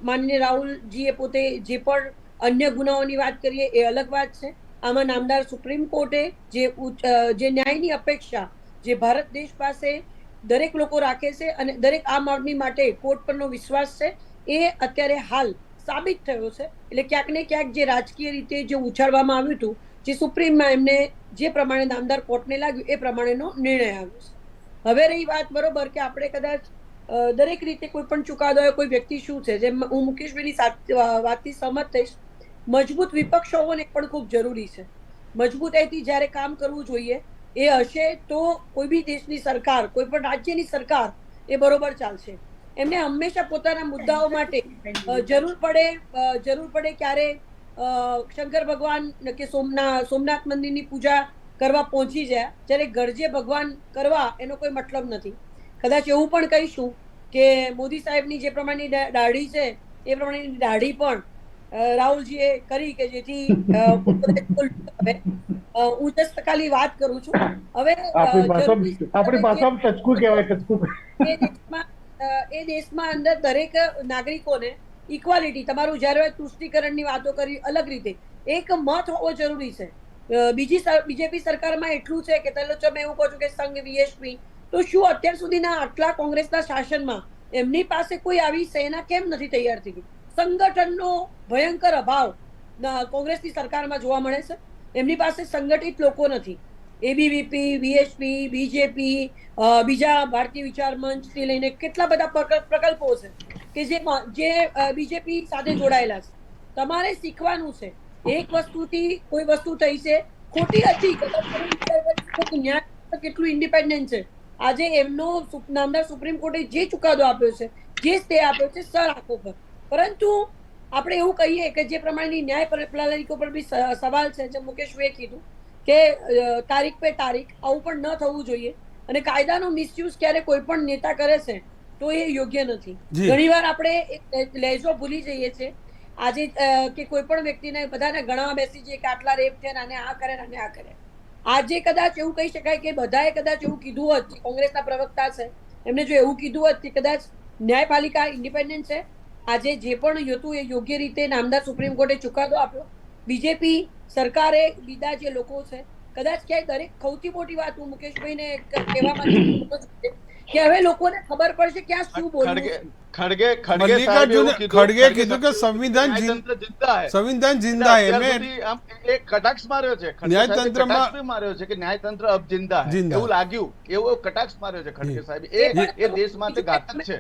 માનનીય રાહુલજીએ પોતે જે પણ અન્ય ગુનાઓની વાત કરીએ એ અલગ વાત છે. આમાં નામદાર સુપ્રીમ કોર્ટે જે ન્યાયની અપેક્ષા જે ભારત દેશ પાસે દરેક લોકો રાખે છે અને દરેક આમ આદમી માટે કોર્ટ પરનો વિશ્વાસ છે એ અત્યારે હાલ સાબિત થયો છે. એટલે ક્યાંક ને ક્યાંક જે રાજકીય રીતે જે ઉછાળવામાં આવ્યું હતું, જે સુપ્રીમમાં એમને જે પ્રમાણે નામદાર કોર્ટને લાગ્યું એ પ્રમાણેનો નિર્ણય આવ્યો છે. હવે રહી વાત બરોબર કે આપણે કદાચ દરેક રીતે કોઈ પણ ચુકાદો હોય, કોઈ વ્યક્તિ શું છે, જેમ હું મુકેશભાઈની વાતથી સહમત થઈશ, મજબૂત વિપક્ષ હોવો પણ ખૂબ જરૂરી છે. મજબૂતાઈથી જ્યારે કામ કરવું જોઈએ એ હશે તો કોઈ બી દેશની સરકાર, કોઈ પણ રાજ્યની સરકાર એ બરોબર ચાલશે. એમને હંમેશા પોતાના મુદ્દાઓ માટે જરૂર પડે ક્યારે શંકર ભગવાન કે સોમનાથ મંદિરની પૂજા કરવા પહોંચી જાય, જ્યારે ગરજે ભગવાન કરવા એનો કોઈ મતલબ નથી. કદાચ એવું પણ કહીશું કે મોદી સાહેબની જે પ્રમાણેની દાઢી છે એ પ્રમાણેની દાઢી પણ રાહુલજીએ કરી કે જેથી હું જસ્ટ ખાલી વાત કરું છું. હવે આપણી ભાષામાં ટચકું કહેવાય, ટચકું. એ દેશમાં અંદર દરેક નાગરિકોને ઇક્વાલિટી, તમારું જ્યારે તુષ્ટિકરણની વાતો કરી અલગ રીતે એક મત હોવો જરૂરી છે. બીજેપી સરકારમાં એટલું છે કે તમે એવું કહો છો કે સંઘ વીએસપી, તો શું અત્યાર સુધીના આટલા કોંગ્રેસના શાસનમાં એમની પાસે કોઈ આવી સેના કેમ નથી તૈયાર થઈ? સંગઠનનો ભયંકર અભાવ કોંગ્રેસની સરકારમાં જોવા મળે છે. એમની પાસે સંગઠિત લોકો નથી. એબીવીપી, વીએસપી, બીજેપી, બીજા ભારતીય વિચાર મંચથી લઈને કેટલા બધા પ્રકલ્પો છે કે જે બીજેપી સાથે જોડાયેલા છે. તમારે શીખવાનું છે. એક વસ્તુથી કોઈ વસ્તુ થઈ છે ખોટી હતી, ન્યાય કેટલું ઇન્ડિપેન્ડન્ટ છે. આજે એમનો નામદાર સુપ્રીમ કોર્ટે જે ચુકાદો આપ્યો છે, જે સ્ટે આપ્યો છે, સર આંખો પર, પરંતુ આપણે એવું કહીએ કે જે પ્રમાણેની ન્યાય પ્રણાલીકો પર બી સવાલ છે, જેમ મુકેશભાઈએ કીધું કે તારીખ પે તારીખ આવું પણ ન થવું જોઈએ. અને કાયદાનો મિસયુઝ ક્યારે કોઈ પણ નેતા કરે છે તો એ યોગ્ય નથી. ઘણીવાર આપણે લહેજો ભૂલી જઈએ છીએ. આજે કે કોઈ પણ વ્યક્તિને બધાને ગણવા બેસી જઈએ કે આટલા રેપ થયા, આને આ કરે, આને આ કરે. આજે કદાચ એવું કહી શકાય કે બધાએ કદાચ એવું કીધું હોત, કોંગ્રેસના પ્રવક્તા છે એમને જો એવું કીધું હોત કે કદાચ ન્યાયપાલિકા ઇન્ડિપેન્ડન્ટ છે, આજે જે પણ હતું એ યોગ્ય રીતે નામદાર સુપ્રીમ કોર્ટે ચુકાદો આપ્યો. બીજેપી સરકારે, બીજા જે લોકો છે, કદાચ ક્યાંય દરેક સૌથી મોટી વાત હું મુકેશભાઈને કહેવા માંગુ છું કે હવે લોકોને ખબર પડશે ક્યાં શું બોલવું. ખડગે કીધું કે સંવિધાન જિંદા હે. એક કટાક્ષ માર્યો છે, ન્યાયતંત્રમાં માર્યો છે કે ન્યાયતંત્ર અબ જિંદા હે, એવું લાગ્યું, એવો કટાક્ષ માર્યો છે ખડગે સાહેબ. એ દેશ માટે ઘાતક છે.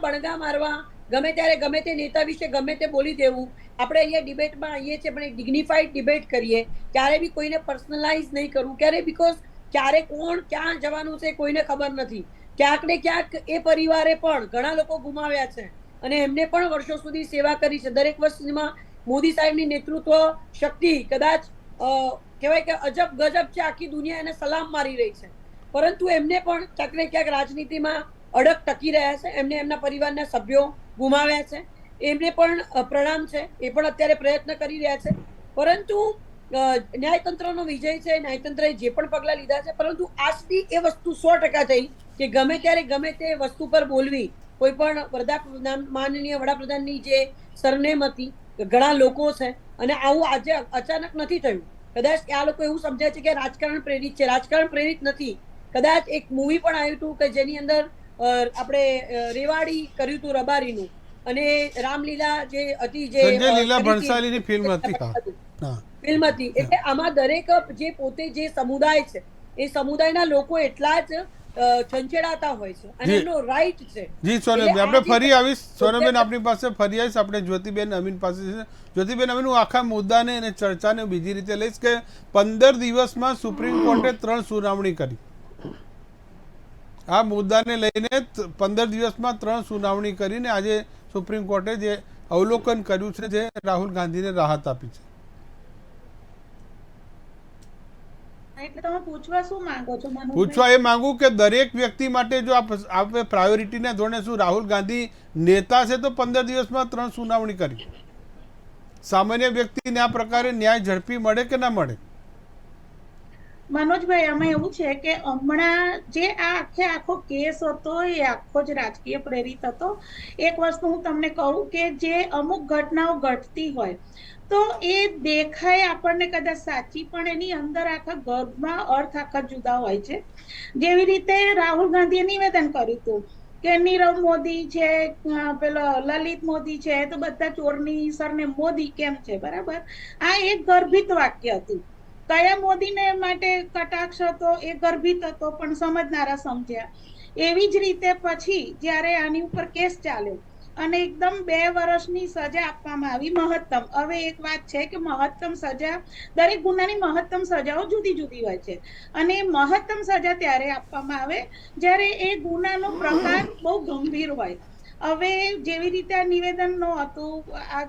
બણગા મારવા, ગમે ત્યારે ગમે તે નેતા વિશે ગમે તે બોલી દેવું. આપણે અહીંયા ડિબેટમાં આવીએ છીએ પણ એક ડિગ્નિફાઈડ ડિબેટ કરીએ, ક્યારે બી કોઈને પર્સનલાઇઝ નહીં કરવું. ક્યારે બીકોઝ ક્યારે કોણ ક્યાં જવાનું છે કોઈને ખબર નથી. ક્યાંક ને ક્યાંક એ પરિવારે પણ ઘણા લોકો ગુમાવ્યા છે અને એમને પણ વર્ષો સુધી સેવા કરી છે. દરેક વસ્તુમાં મોદી સાહેબની નેતૃત્વ શક્તિ કદાચ કહેવાય કે અજબ ગજબ છે. આખી દુનિયા એને સલામ મારી રહી છે, પરંતુ એમને પણ ક્યાંક ને ક્યાંક રાજનીતિમાં અડગ ટકી રહ્યા છે. એમને એમના પરિવારના સભ્યો ગુમાવ્યા છે, એમને પણ પ્રણામ છે. એ પણ અત્યારે પ્રયત્ન કરી રહ્યા છે. પરંતુ ન્યાયતંત્રનો વિજય છે, ન્યાયતંત્રએ જે પણ પગલા લીધા છે, પરંતુ આજથી એ વસ્તુ 100% થઈ કે ગમે ત્યારે ગમે તે વસ્તુ પર બોલવી. કોઈ પણ માનનીય વડાપ્રધાનની જે સરનેમ હતી, ઘણા લોકો છે, અને આવું આજે અચાનક નથી થયું. કદાચ આ લોકો એવું સમજે છે કે રાજકારણ પ્રેરિત છે. રાજકારણ પ્રેરિત નથી. કદાચ એક મૂવી પણ આવ્યું હતું કે જેની અંદર આપણે રેવાડી કર્યું હતું રબારીનું, અને રામલીલા જે હતી, જે લીલા ભણસાલીની ફિલ્મ હતી. એટલે આમાં દરેક જે પોતે જે સમુદાય છે એ સમુદાયના લોકો એટલા જ છંછેડાતા હોય છે અને એનો રાઈટ છે. જી સોનમબેન, આપણે ફરી આવીશ. સોનમબેન આપણી પાસે ફરી આવીશ. આપણે જ્યોતિબેન અમીન પાસે છે. જ્યોતિબેન અમીન, હું આખા મુદ્દાને અને ચર્ચાને બીજી રીતે લઈશ કે 15 દિવસમાં સુપ્રીમ કોર્ટે 3 સુનાવણી કરી. આ મુદ્દાને લઈને 15 દિવસમાં 3 સુનાવણી કરીને આજે સુપ્રીમ કોર્ટે જે અવલોકન કર્યું છે, જે રાહુલ ગાંધીને રાહત આપી છે. એટલે તમે પૂછવા શું માંગો છો? પૂછવા એ માંગુ કે દરેક વ્યક્તિ માટે જો આપણે પ્રાયોરિટીના ધોરણે શું રાહુલ ગાંધી નેતા છે તો 15 દિવસમાં 3 સુનાવણી કરી. સામાન્ય વ્યક્તિને આ પ્રકારે ન્યાય ઝડપી મળે કે ના મળે? મનોજભાઈ આમાં એવું છે કે હમણાં જે આ આખો કેસ હતો એ આખો જ રાજકીય પ્રેરિત હતો. એક વસ્તુ હું તમને કહું કે જે અમુક ઘટનાઓ ઘટતી હોય તો એ દેખાય આપણને કદાચ સાચી, પણ એની અંદર આખા ગર્ભમાં અર્થ આખા જુદા હોય છે. જેવી રીતે રાહુલ ગાંધીએ નિવેદન કર્યું હતું કે નીરવ મોદી છે, પેલો લલિત મોદી છે, તો બધા ચોરની સરને મોદી કેમ છે, બરાબર? આ એક ગર્ભિત વાક્ય હતું. કયા મોદીને માટે કટાક્ષ હતો એ ગર્ભિત હતો, પણ સમજનારા સમજ્યા. એવી જ રીતે પછી જ્યારે આની ઉપર કેસ ચાલ્યો અને એકદમ 2 વર્ષની સજા આપવામાં આવી, મહત્તમ. હવે એક વાત છે કે મહત્તમ સજા, દરેક ગુનાની મહત્તમ સજાઓ જુદી જુદી હોય છે, અને મહત્તમ સજા ત્યારે આપવામાં આવે જ્યારે એ ગુનાનો પ્રકાર બહુ ગંભીર હોય. હવે જેવી રીતે આ નિવેદનનો હતું આ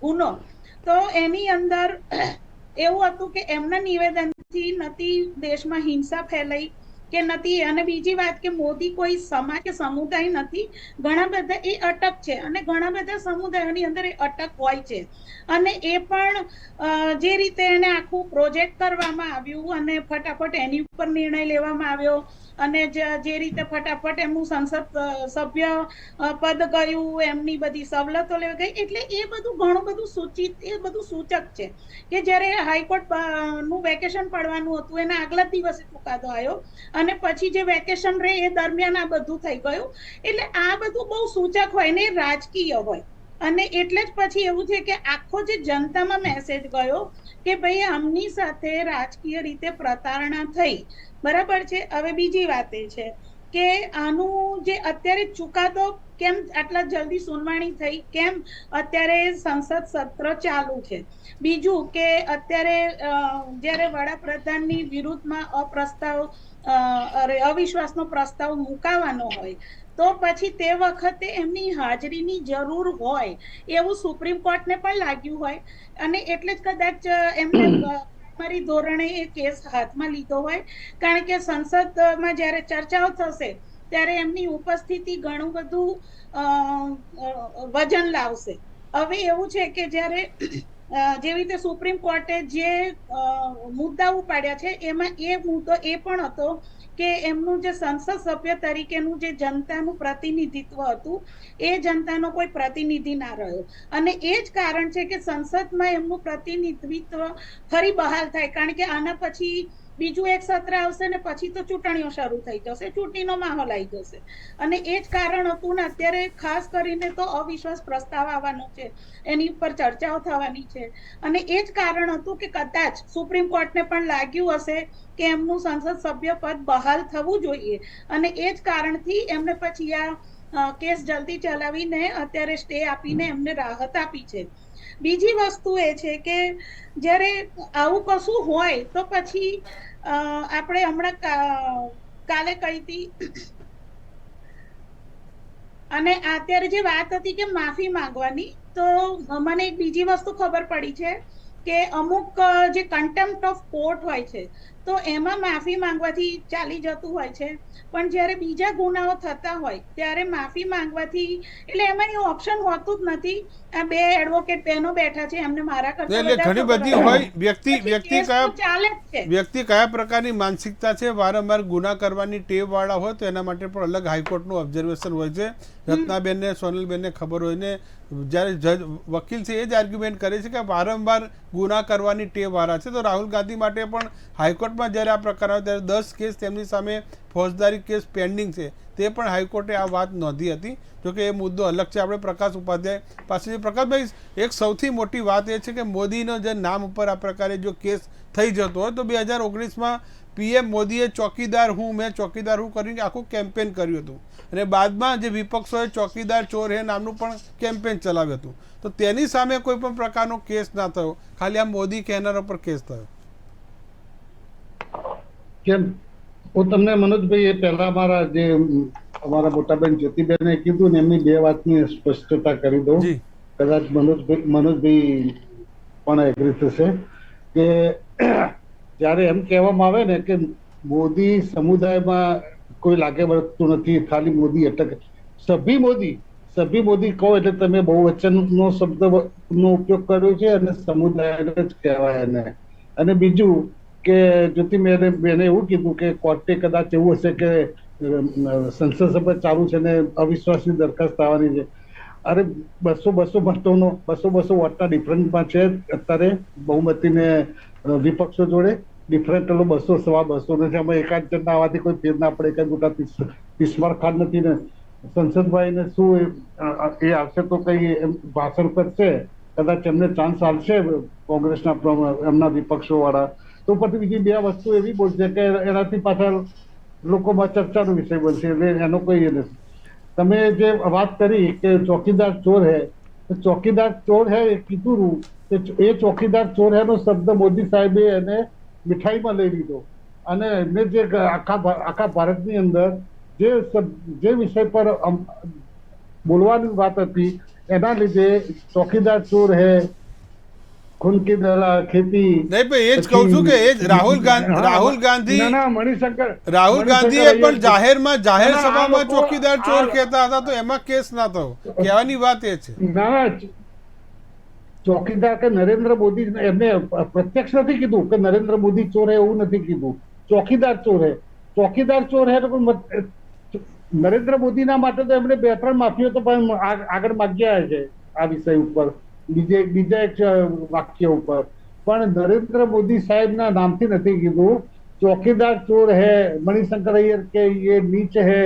ગુનો, તો એની અંદર એવું હતું કે એમના નિવેદનથી નથી દેશમાં હિંસા ફેલાઈ કે નથી. અને બીજી વાત કે મોદી કોઈ સમાજ કે સમુદાય નથી, ઘણા બધા એ અટક છે, અને ઘણા બધા સમુદાયોની અંદર એ અટક હોય છે. અને એ પણ જે રીતે એને આખું પ્રોજેક્ટ કરવામાં આવ્યું અને ફટાફટ એની ઉપર નિર્ણય લેવામાં આવ્યો, અને જે રીતે ફટાફટ એમનું સંસદ સભ્ય પદ ગયું, એમની બધી સવલતો લેવા ગઈ, એટલે એ બધું ઘણું બધું સૂચિત, એ બધું સૂચક છે કે જ્યારે હાઈકોર્ટ નું વેકેશન પડવાનું હતું એના આગલા દિવસે ચુકાદો આવ્યો, અને પછી જે વેકેશન રહે એ દરમિયાન આ બધું થઈ ગયું. એટલે આ બધું બહુ સૂચક હોય ને રાજકીય હોય, અને એટલે જ પછી એવું છે કે આખો જે જનતામાં મેસેજ ગયો કે ભાઈ આમની સાથે રાજકીય રીતે પ્રતારણા થઈ, બરાબર છે. હવે બીજી વાત એ છે કે આનું જે અત્યારે ચુકાદો કેમ આટલા જલ્દી સુનાવણી થઈ, કેમ અત્યારે સંસદ સત્ર ચાલુ છે. બીજું કે અત્યારે જ્યારે વડાપ્રધાનની વિરુદ્ધમાં અવિશ્વાસનો પ્રસ્તાવ મુકાવાનો હોય તો પછી તે વખતે એમની હાજરીની જરૂર હોય એવું સુપ્રીમ કોર્ટને પણ લાગ્યું હોય, અને એટલે જ કદાચ એમને મારી ધોરણે એ કેસ હાથમાં લીધો હોય, કારણ કે સંસદમાં જ્યારે ચર્ચાઓ થશે ત્યારે એમની ઉપસ્થિતિ ઘણું બધું વજન લાવશે. હવે એવું છે કે જ્યારે જેવી રીતે સુપ્રીમ કોર્ટે જે મુદ્દા ઉપાડ્યા છે એમાં એ મુદ્દો એ પણ હતો કે એમનું જે સંસદ સભ્ય તરીકેનું જે જનતાનું પ્રતિનિધિત્વ હતું એ જનતાનો કોઈ પ્રતિનિધિ ના રહ્યો, અને એ જ કારણ છે કે સંસદમાં એમનું પ્રતિનિધિત્વ ફરી બહાલ થાય, કારણ કે આના પછી બીજું એક સત્ર આવશે ને પછી તો ચૂંટણીઓ શરૂ થઈ જશે, ચૂંટણીનો માહોલ આવી જશે, અને એ જ કારણ હતું ને. અત્યારે ખાસ કરીને તો અવિશ્વાસ પ્રસ્તાવ આવવાનો છે, એની ઉપર ચર્ચાઓ થવાની છે, અને એ જ કારણ હતું કે કદાચ સુપ્રીમ કોર્ટને પણ લાગ્યું હશે કે એમનું સંસદ સભ્ય પદ બહાલ થવું જોઈએ, અને એ જ કારણથી એમને પછી આ કેસ જલ્દી ચલાવીને અત્યારે સ્ટે આપીને એમને રાહત આપી છે. બીજી વસ્તુ એ છે કે જ્યારે આવું કશું હોય તો પછી આપણે હમણાં કાલે કહી હતી, અને અત્યારે જે વાત હતી કે માફી માંગવાની, તો મને એક બીજી વસ્તુ ખબર પડી છે કે અમુક જે કન્ટેમ્પ્ટ ઓફ કોર્ટ હોય છે તો એમાં માફી માંગવાથી ચાલી જતું હોય છે, પણ જ્યારે બીજા ગુનાઓ થતા હોય ત્યારે માફી માંગવાથી, એટલે એમાં એ ઓપ્શન હોતું જ નથી. આ 2 એડવોકેટ બહેનો બેઠા છે, એમને મારા કરતા ઘણી બધી હોય. વ્યક્તિ કયા પ્રકારની માનસિકતા છે, વારંવાર ગુના કરવાની ટેવ વાળા હોય તો એના માટે પણ અલગ હાઈકોર્ટનું ઓબ્ઝર્વેશન હોય છે. રત્નાબેનને, સોનલબેનને ખબર હોય ને, જ્યારે જજ વકીલ છે એ જ આર્ગ્યુમેન્ટ કરે છે કે વારંવાર ગુના કરવાની ટેવ વાળા છે. તો રાહુલ ગાંધી માટે પણ હાઈકોર્ટમાં જ્યારે આ પ્રકાર આવે ત્યારે 10 કેસ તેમની સામે ફોજદારી કેસ પેન્ડિંગ છે, તે પણ હાઈકોર્ટે આ વાત નોંધી હતી. જોકે એ મુદ્દો અલગ છે. આપણે પ્રકાશ ઉપાધ્યાય પાસે, પ્રકાશભાઈ, એક સૌથી મોટી વાત એ છે કે મોદીનો જે નામ ઉપર આ પ્રકારે જો કેસ થઈ જતો હોય તો 2019માં PM મોદીએ ચોકીદાર હું, મેં ચોકીદાર હું કરીને આખું કેમ્પેન કર્યું હતું, અને બાદમાં જે વિપક્ષોએ ચોકીદાર ચોર હે નામનું પણ કેમ્પેન ચલાવ્યું હતું. તો તેની સામે કોઈ પણ પ્રકારનો કેસ ના થયો, ખાલી આ મોદી કહેનારા પર કેસ થયો. કેમ હું તમને મનોજભાઈ એ પહેલા અમારા મોટાબેન જ્યોતિબેને કીધું ને એમની 2 વાતની સ્પષ્ટતા કરી દઉં, કદાચ મનોજભાઈ પણ એગ્રી થશે કે જ્યારે એમ કહેવામાં આવે ને કે મોદી સમુદાયમાં કોઈ લાગે વળગતું નથી, ખાલી મોદી અટક, સભી મોદી કહો એટલે તમે બહુવચનનો શબ્દનો ઉપયોગ કર્યો છે, અને સમુદાય જ કહેવાય એને. અને બીજું કે જ્યોતિ બેને એવું કીધું કે કોર્ટે કદાચ એવું હશે કે સંસદ સભા ચાલુ છે ને અવિશ્વાસની દરખાસ્ત આવવાની છે. અરે 200 વોટના ડિફરન્સમાં છે અત્યારે બહુમતીને વિપક્ષો જોડે. ડિફરન્ટ 200 સવા 200 નથી. અમે એકાદ જણના આવવાથી કોઈ ફેર ના પડે. કઈ મોટા પિસ્માર ખાન નથી ને સંસદભાઈને શું એ આવશે તો કઈ ભાષણ કરશે, કદાચ એમને ચાન્સ આવશે કોંગ્રેસના એમના વિપક્ષો વાળા, તો પછી બીજી 2 વસ્તુ એવી બોલશે કે એનાથી પાછળ લોકોમાં ચર્ચાનો વિષય બનશે. એટલે એનો કોઈ એ નથી. તમે જે વાત કરી કે ચોકીદાર ચોર હે, તો ચોકીદાર ચોર હે એ કીધું એ ચોકીદાર ચોર હે નો શબ્દ મોદી સાહેબે એને મીઠાઈમાં લઈ લીધો અને એમને જે આખા ભારતની અંદર જે વિષય પર બોલવાની વાત હતી એના લીધે ચોકીદાર ચોર હે, ખૂન કી ખેતી. નહીં પણ એ જ કહું છું કે એ જ રાહુલ ગાંધી મણિશંકર રાહુલ ગાંધીએ પણ જાહેર સભામાં ચોકીદાર ચોર કહેતા હતા, તો એમાં કેસ ના થયો. કહેવાની વાત એ છે. ના, ચોકીદાર કે નરેન્દ્ર મોદી એમને પ્રત્યક્ષ નથી કીધું કે નરેન્દ્ર મોદી ચોર હે, એવું નથી કીધું. ચોકીદાર ચોર હે, ચોકીદાર ચોર હે તો નરેન્દ્ર મોદીના માટે તો એમને 2-3 માફીઓ તો પણ આગળ માગ્યા છે આ વિષય ઉપર, બીજા એક વાક્ય ઉપર. પણ નરેન્દ્ર મોદી સાહેબના નામથી નથી કીધું. ચોકીદાર ચોર હે, મણિશંકર અય્યર કે ये નીચ હે.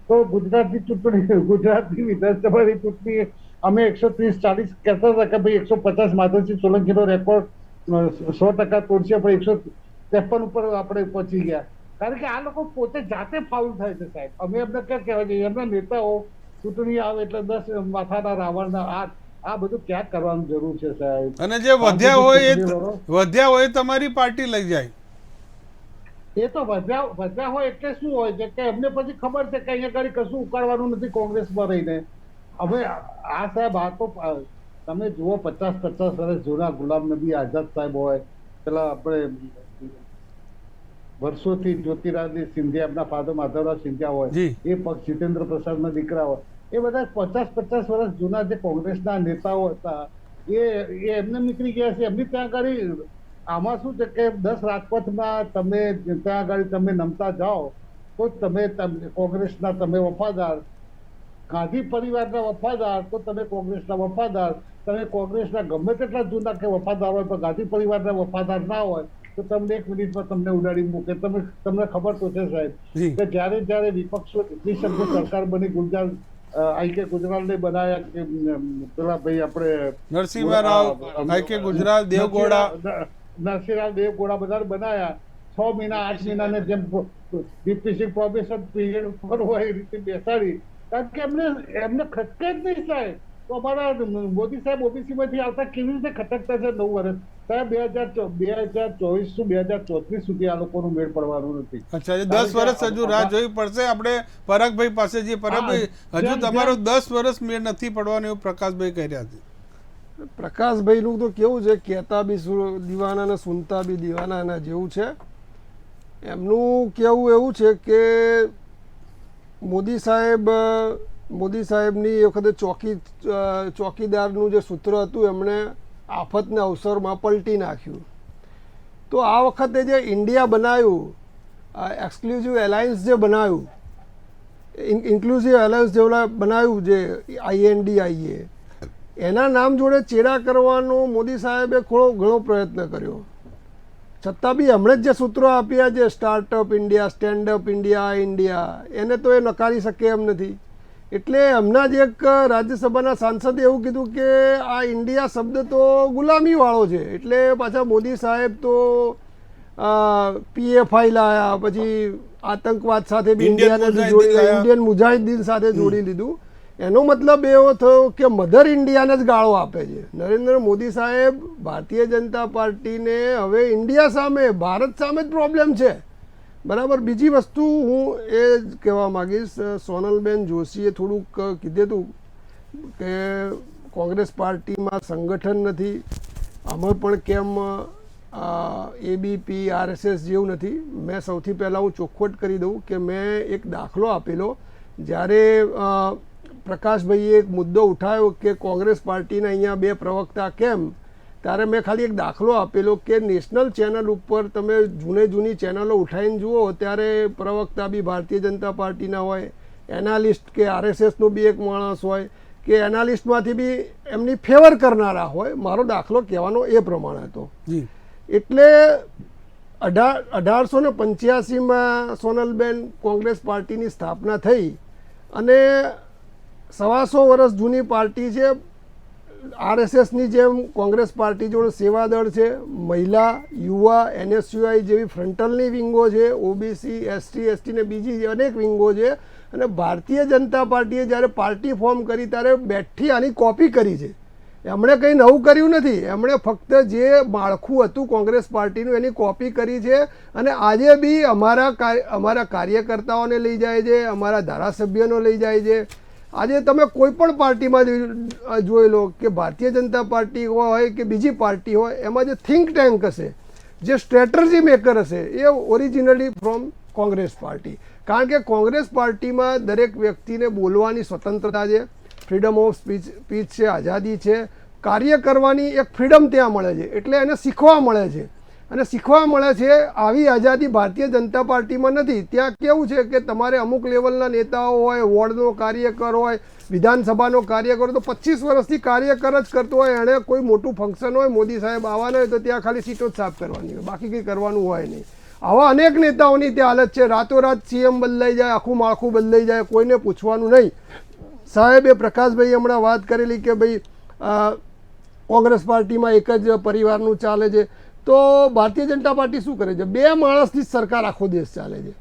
તો ગુજરાતની ચૂંટણી, ગુજરાતની વિધાનસભાની ચૂંટણી અમે 130-40 કહેતા હતા કે ભાઈ 150 માધવસિંહ સોલંકીનો રેકોર્ડ 100% તોડશે, પણ 153 ઉપર આપણે પહોંચી ગયા. કારણ કે આ લોકો પોતે જાતે ફાઉલ થાય છે સાહેબ. અમે એમને ક્યાં કહેવાય છે, એમના નેતાઓ ચૂંટણી આવે એટલે 10 માથાના રાવણના આ બધું ક્યાં કરવાની જરૂર છે સાહેબ. અને જે વધ્યા હોય તમારી પાર્ટી લઈ જાય. એ તો વધ્યા હોય એટલે શું હોય છે કે એમને પછી ખબર છે કે અહીંયા આગળ કશું ઉકાળવાનું નથી કોંગ્રેસમાં રહીને. હવે આ સાહેબ આ તો તમે જુઓ 50 વર્ષ જૂના ગુલામ નબી આઝાદ સાહેબ હોય, પેલા આપણે વર્ષોથી જ્યોતિરાદિત્ય સિંધિયા, એમના ફાધર માધવરાવ સિંધિયા હોય, એ પક્ષ જીતેન્દ્ર પ્રસાદના દીકરા હોય, એ બધા 50 વર્ષ જૂના જે કોંગ્રેસના નેતાઓ હતા એ એમને નીકળી ગયા છે. એમની ત્યાં આગળ આમાં શું છે કે 10 રાજપથમાં તમે ત્યાં આગળ તમે નમતા જાઓ તો તમે કોંગ્રેસના તમે વફાદાર, ગાંધી પરિવારના વફાદાર તો તમે કોંગ્રેસના વફાદાર, તમે કોંગ્રેસના ગમે તેટલા જૂના કે વફાદાર હોય પણ ગાંધી પરિવારના વફાદાર ના હોય તો તમને 1 મિનિટમાં તમને ઉડાડી મૂકે. તમને ખબર તો છે સાહેબ કે જ્યારે વિપક્ષો નિસંગ સરકાર બની ગુજરાતને બનાયા કે પેલા ભાઈ આપણે નરસિંહ રાવ, ગુજરાત દેવગૌડા, નરસિંહરાવ દેવગૌડા બધા બનાયા 6 મહિના 8 મહિનાને જેમ ડીપીસી પ્રોબેશન પીરિયડ ઉપર હોય એ રીતે બેસાડી. કારણ કે એમને ખટકે જ નહીં સાહેબ. તો અમારા મોદી સાહેબ ઓબીસી માંથી આવતા કેવી રીતે ખટકતા છે 9 વર્ષ સાહેબ? 2024 શું 2034 સુધી આ લોકોનું મેળ પડવાનું નથી. અચ્છા, 10 વર્ષ હજુ રાહ જોવી પડશે. આપણે પરાગભાઈ પાસે જઈએ. પરાગભાઈ, હજુ તમારો 10 વર્ષ મેળ નથી પડવાનું એવું પ્રકાશભાઈ કહી રહ્યા છે. પ્રકાશભાઈનું તો કેવું છે, કહેતા બી દીવાના ને સુનતા બી દીવાના જેવું છે. એમનું કેવું એવું છે કે મોદી સાહેબની એ વખતે ચોકીદારનું જે સૂત્ર હતું એમણે આફતને અવસરમાં પલટી નાખ્યું. તો આ વખતે જે ઇન્ડિયા બનાવ્યું, એક્સક્લુઝિવ એલાયન્સ જે બનાવ્યું, ઇન્ક્લુઝિવ એલાયન્સ જેવડા બનાવ્યું, જે INDIA, એના નામ જોડે ચેડા કરવાનો મોદી સાહેબે ઘણો પ્રયત્ન કર્યો. છતાં બી હમણે જ જે સૂત્રો આપ્યા છે, સ્ટાર્ટઅપ ઇન્ડિયા, સ્ટેન્ડઅપ ઇન્ડિયા, એને તો એ નકારી શકે એમ નથી. એટલે હમણાં જ એક રાજ્યસભાના સાંસદે એવું કીધું કે આ ઇન્ડિયા શબ્દ તો ગુલામીવાળો છે. એટલે પાછા મોદી સાહેબ તો PFI લાયા, પછી આતંકવાદ સાથે બી ઇન્ડિયન મુજાહિદીન સાથે જોડી લીધું. એનો મતલબ એવો થયો કે મધર ઇન્ડિયાને જ ગાળો આપે છે નરેન્દ્ર મોદી સાહેબ. ભારતીય જનતા પાર્ટીને હવે ઇન્ડિયા સામે, ભારત સામે જ પ્રોબ્લેમ છે, બરાબર. બીજી વસ્તુ હું એ જ કહેવા માગીશ, સોનલબેન જોશીએ થોડુંક કીધું હતું કે કોંગ્રેસ પાર્ટીમાં સંગઠન નથી. અમે પણ કેમ ABP RSS જેવું નથી. મેં સૌથી પહેલાં હું ચોખવટ કરી દઉં કે મેં એક દાખલો આપેલો, જ્યારે પ્રકાશભાઈએ એક મુદ્દો ઉઠાવ્યો કે કોંગ્રેસ પાર્ટીના અહીંયા 2 પ્રવક્તા કેમ, ત્યારે મેં ખાલી એક દાખલો આપેલો કે નેશનલ ચેનલ ઉપર તમે જૂની ચેનલો ઉઠાવીને જુઓ ત્યારે પ્રવક્તા બી ભારતીય જનતા પાર્ટીના હોય, એનાલિસ્ટ કે RSSનો બી એક માણસ હોય કે એનાલિસ્ટમાંથી બી એમની ફેવર કરનારા હોય. મારો દાખલો કહેવાનો એ પ્રમાણે હતો. એટલે 1885માં સોનલબેન કોંગ્રેસ પાર્ટીની સ્થાપના થઈ અને 125 વર્ષ જૂની પાર્ટી છે. RSSની જેમ કોંગ્રેસ પાર્ટી જોડે સેવાદળ છે, મહિલા, યુવા, NSUI જેવી ફ્રન્ટલની વિંગો છે, OBC, ST, ST ને બીજી અનેક વિંગો છે. અને ભારતીય જનતા પાર્ટીએ જ્યારે પાર્ટી ફોર્મ કરી ત્યારે બેઠી આની કોપી કરી છે. એમણે કંઈ નવું કર્યું નથી. એમણે ફક્ત જે માળખું હતું કોંગ્રેસ પાર્ટીનું એની કોપી કરી છે. અને આજે બી અમારા કાર્યકર્તાઓને લઈ જાય છે, અમારા ધારાસભ્યોને લઈ જાય છે. આજે તમે કોઈ પણ પાર્ટીમાં જોઈ લો કે ભારતીય જનતા પાર્ટી હોય કે બીજી પાર્ટી હોય, એમાં જે થિંક ટેન્ક હશે, જે સ્ટ્રેટર્જી મેકર હશે, એ ઓરિજિનલી ફ્રોમ કોંગ્રેસ પાર્ટી. કારણ કે કોંગ્રેસ પાર્ટીમાં દરેક વ્યક્તિને બોલવાની સ્વતંત્રતા છે, ફ્રીડમ ઓફ સ્પીચ છે, આઝાદી છે, કાર્ય કરવાની એક ફ્રીડમ ત્યાં મળે છે. એટલે એને શીખવા મળે છે અને શીખવા મળે છે. આવી આઝાદી ભારતીય જનતા પાર્ટીમાં નથી. ત્યાં કેવું છે કે તમારે અમુક લેવલના નેતાઓ હોય, વોર્ડનો કાર્યકર હોય, વિધાનસભાનો કાર્યકર હોય તો 25 વર્ષથી કાર્યકર જ કરતો હોય. એણે કોઈ મોટું ફંક્શન હોય, મોદી સાહેબ આવવાના હોય તો ત્યાં ખાલી સીટો જ સાફ કરવાની હોય, બાકી કંઈ કરવાનું હોય નહીં. આવા અનેક નેતાઓની ત્યાં હાલત છે. રાતોરાત CM બદલાઈ જાય, આખું માળખું બદલાઈ જાય, કોઈને પૂછવાનું નહીં. સાહેબે પ્રકાશભાઈ હમણાં વાત કરેલી કે ભાઈ કોંગ્રેસ પાર્ટીમાં એક જ પરિવારનું ચાલે છે. તો ભારતીય જનતા પાર્ટી શું કરે છે? 2 માણસથી જ સરકાર આખો દેશ ચાલે છે.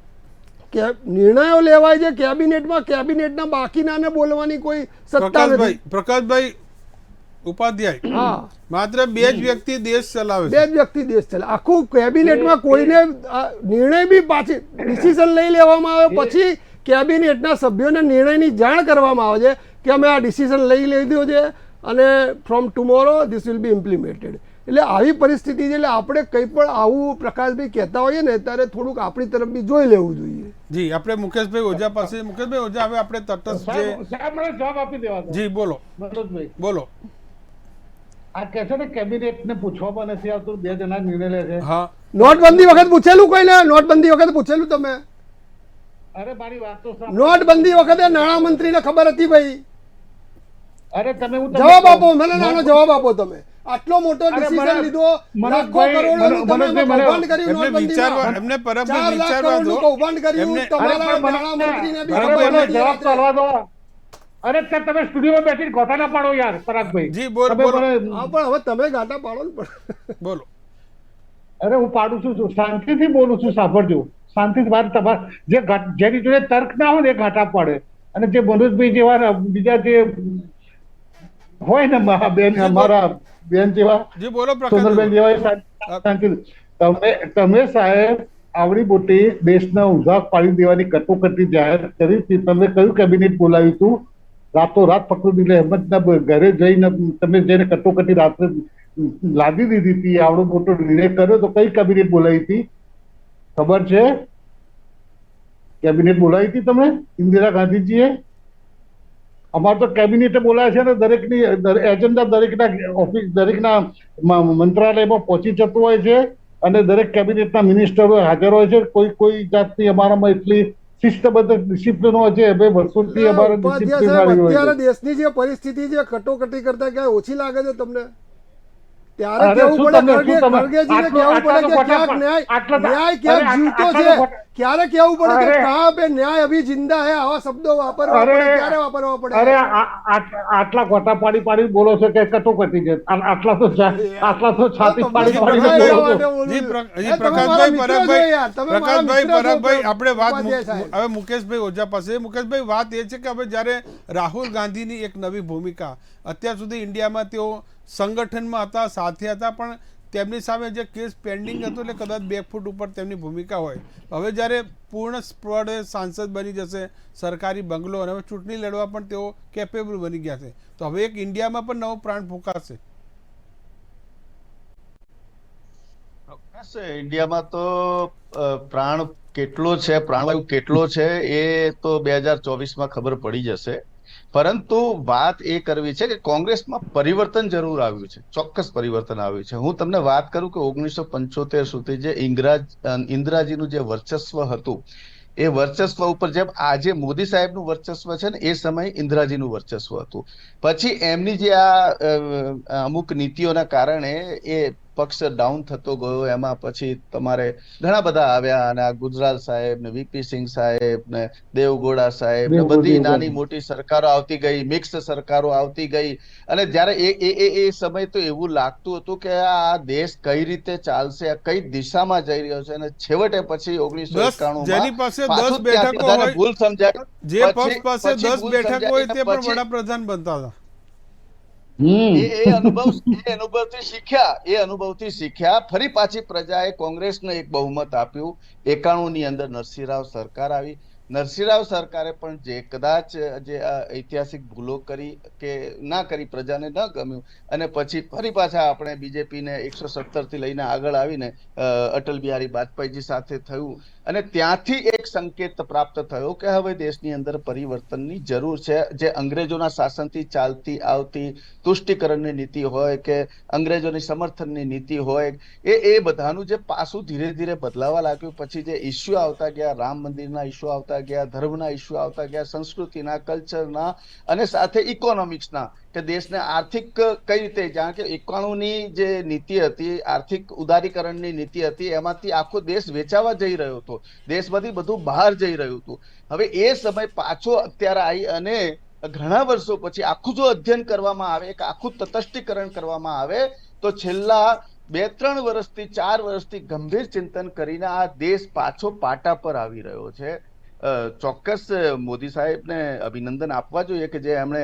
કે નિર્ણયો લેવાય છે કેબિનેટમાં, કેબિનેટના બાકીનાને બોલવાની કોઈ સત્તા નથી. પ્રકાશભાઈ ઉપાધ્યાય, હા, માત્ર 2 જ વ્યક્તિ દેશ ચલાવે છે. 2 જ વ્યક્તિ દેશ ચલાવે. આખું કેબિનેટમાં કોઈને નિર્ણય બી પાછી ડિસિઝન લઈ લેવામાં આવે, પછી કેબિનેટના સભ્યોને નિર્ણયની જાણ કરવામાં આવે છે કે અમે આ ડિસિઝન લઈ લીધો છે અને from tomorrow this will be implemented. એટલે આવી પરિસ્થિતિ છે. એટલે આપણે કંઈ પણ આવું પ્રકાશભાઈ કહેતા હોઈએ ને ત્યારે થોડુંક આપણી તરફ બી જોઈ લેવું જોઈએ. જી, આપણે મુકેશભાઈ ઓઝા પાસે. મુકેશભાઈ ઓઝા, હવે આપણે તટસ્થ જવાબ આપી દેવા. જી બોલો મનોજભાઈ, બોલો. આ કહે છે ને કેબિનેટ ને પૂછવામાં નથી આવતું, 2 જણા નિર્ણય લે છે. હા, નોટબંધી વખત પૂછેલું કોઈને? નોટબંધી વખત પૂછેલું તમે? અરે મારી વાત તો નોટબંધી વખતે નાણામંત્રીને ખબર હતી ભાઈ? અરે તમે જવાબ આપો, મને નાનો જવાબ આપો. તમે આટલો મોટો ડિસિઝન લીધો, લાખો કરોડોનું તમે કૌભાંડ કર્યું નોટબંધીમાં, એમને પરબ 4 લાખ કરોડનું કૌભાંડ કર્યું તમારા નાણામંત્રીને બી ખબર જવાબ તો આલવા દો. અરે તમે સ્ટુડિયોમાં બેઠી ગોટા ના પાડો યાર પરાગભાઈ. જી બોલો. હા, પણ હવે તમે ગાટા પાડો ને પણ. બોલો. અરે હું પાડું છું, શાંતિથી બોલું છું, સાંભળજો શાંતિથી વાત. તમારે જેની જોડે તર્ક ના હોય ને એ ઘાટા પાડે. અને જે મનોજભાઈ જેવા બીજા જે હોય ને બેન, અમારા બેન જેવા, સોનલબેન જેવા, શાંતિ. તમે સાહેબ આવડી મોટી દેશના ઉધાર પાડી દેવાની કટોકટી જાહેર કરી. તમે કયું કેબિનેટ બોલાવ્યું હતું? રાતોરાત ફકરુદ્દીન અહેમદના ઘરે જઈને તમે જેને કટોકટી રાત્રે લાદી દીધી હતી, આવડો મોટો નિર્ણય કર્યો તો કઈ કેબિનેટ બોલાવી હતી ખબર છે? કેબિનેટ બોલાવી હતી તમે ઇન્દિરા ગાંધીજીએ? અમારે તો કેબિનેટે બોલાવે છે ને દરેકની એજન્ડા દરેકના ઓફિસ, દરેકના મંત્રાલયમાં પહોંચી જતું હોય છે અને દરેક કેબિનેટના મિનિસ્ટરો હાજર હોય છે. કોઈ જાતની અમારામાં એટલી શિસ્તબદ્ધ ડિસિપ્લિન હોય છે. હવે વર્ષોથી અમારે ડિસિપ્લિન અત્યારે દેશની જે પરિસ્થિતિ છે કટોકટી કરતા ક્યાંય ઓછી લાગે છે તમને? ત્યારે કેવું પડે ખડગેજીને કેવું પડે કે ક્યાંક ન્યાય ક્યાંક જીવતો છે. ક્યારે કેવું પડે કે કહા પે ન્યાય અભી જિંદા હે, આવા શબ્દો વાપરવા પડે. ક્યારે વાપરવા પડે? અરે આટલા ગોટા પાડી પાડી બોલો છો કે કટોકટી છે? આટલા તો છાતી પાડી પાડી. પ્રકાશભાઈ, આપણે વાત હવે મુકેશભાઈ ઓઝા પાસે. મુકેશભાઈ, વાત એ છે કે હવે જ્યારે રાહુલ ગાંધીની એક નવી ભૂમિકા, અત્યાર સુધી ઇન્ડિયામાં તેઓ સંગઠનમાં હતા, સાથે હતા, પણ તેમની સામે જે કેસ પેન્ડિંગ હતો એટલે કદાચ 2 ફૂટ ઉપર તેમની ભૂમિકા હોય. હવે જ્યારે પૂર્ણ સ્પળે સાંસદ બની જશે, સરકારી બંગલો, અને હવે ચૂંટણી લડવા પણ તેઓ કેપેબલ બની ગયા છે, તો હવે એક ઇન્ડિયામાં પણ નવો પ્રાણ ફૂંકાશે. ઇન્ડિયામાં તો પ્રાણ કેટલો છે, પ્રાણવાયુ કેટલો છે એ તો 2024માં ખબર પડી જશે. પરંતુ વાત એ કરવી છે કે કોંગ્રેસમાં પરિવર્તન જરૂર આવ્યું છે, ચોક્કસ પરિવર્તન આવ્યું છે. હું તમને વાત કરું કે 1975 સુધી જે ઇન્દિરાજીનું જે વર્ચસ્વ હતું, એ વર્ચસ્વ ઉપર જેમ આજે મોદી સાહેબનું વર્ચસ્વ છે ને, એ સમયે ઇન્દિરાજીનું વર્ચસ્વ હતું. પછી એમની જે આ અમુક નીતિઓના કારણે એ પક્ષ ડાઉન થતો ગયો. એમાં પછી તમારે ઘણા બધા આવ્યા, અને આ ગુજરાલ સાહેબ ને વીપી સિંહ સાહેબ ને દેવગોડા સાહેબ ને બધી નાની મોટી સરકારો આવતી ગઈ, મિક્સ સરકારો આવતી ગઈ. અને જયારે એ સમય તો એવું લાગતું હતું કે આ દેશ કઈ રીતે ચાલશે, કઈ દિશામાં જઈ રહ્યો છે. અને છેવટે પછી 1991 જેની પાસે 10 બેઠકો હોય, ભૂલ સમજાય, જે પક્ષ પાસે 10 બેઠકો હોય તે પણ વડાપ્રધાન બનતા હતા. એ અનુભવથી શીખ્યા. ફરી પાછી પ્રજાએ કોંગ્રેસને એક બહુમત આપ્યું. 91 ની અંદર નરસિંહરાવ સરકાર આવી. નરસિંહરાવ સરકારે પણ જે કદાચ જે ઐતિહાસિક ભૂલો કરી કે ના કરી, પ્રજાને ન ગમ્યું, અને પછી ફરી પાછા આપણે બીજેપીને 117 થી લઈને આગળ આવીને અટલ બિહારી વાજપેયીજી સાથે થયું. અને ત્યાંથી એક સંકેત પ્રાપ્ત થયો કે હવે દેશની અંદર પરિવર્તનની જરૂર છે. જે અંગ્રેજોના શાસનથી ચાલતી આવતી તુષ્ટિકરણની નીતિ હોય કે અંગ્રેજોની સમર્થનની નીતિ હોય, એ બધાનું જે પાસું ધીરે ધીરે બદલાવા લાગ્યું. પછી જે ઇસ્યુ આવતા ગયા, રામ મંદિરના ઇસ્યુ આવતા ગયા, ધર્મના ઇસ્યુ આવતા ગયા, સંસ્કૃતિના, કલ્ચરના, અને સાથે ઇકોનોમિક્સના, કે દેશને આર્થિક કઈ રીતે, જાણ કે 91 ની જે નીતિ હતી, આર્થિક ઉદારીકરણની નીતિ હતી, એમાંથી આખો દેશ વેચાવા જઈ રહ્યો હતો, દેશમાંથી બધું બહાર જઈ રહ્યું હતું. હવે એ સમય પાછો અત્યારે આવી, અને ઘણા વર્ષો પછી આખું જો અધ્યયન કરવામાં આવે, એક આખું તટસ્થીકરણ કરવામાં આવે, તો છેલ્લા 2-3 વર્ષથી 4 વર્ષથી ગંભીર ચિંતન કરીને આ દેશ પાછો પાટા પર આવી રહ્યો છે. ચોક્કસ મોદી સાહેબને અભિનંદન આપવા જોઈએ કે જે એમણે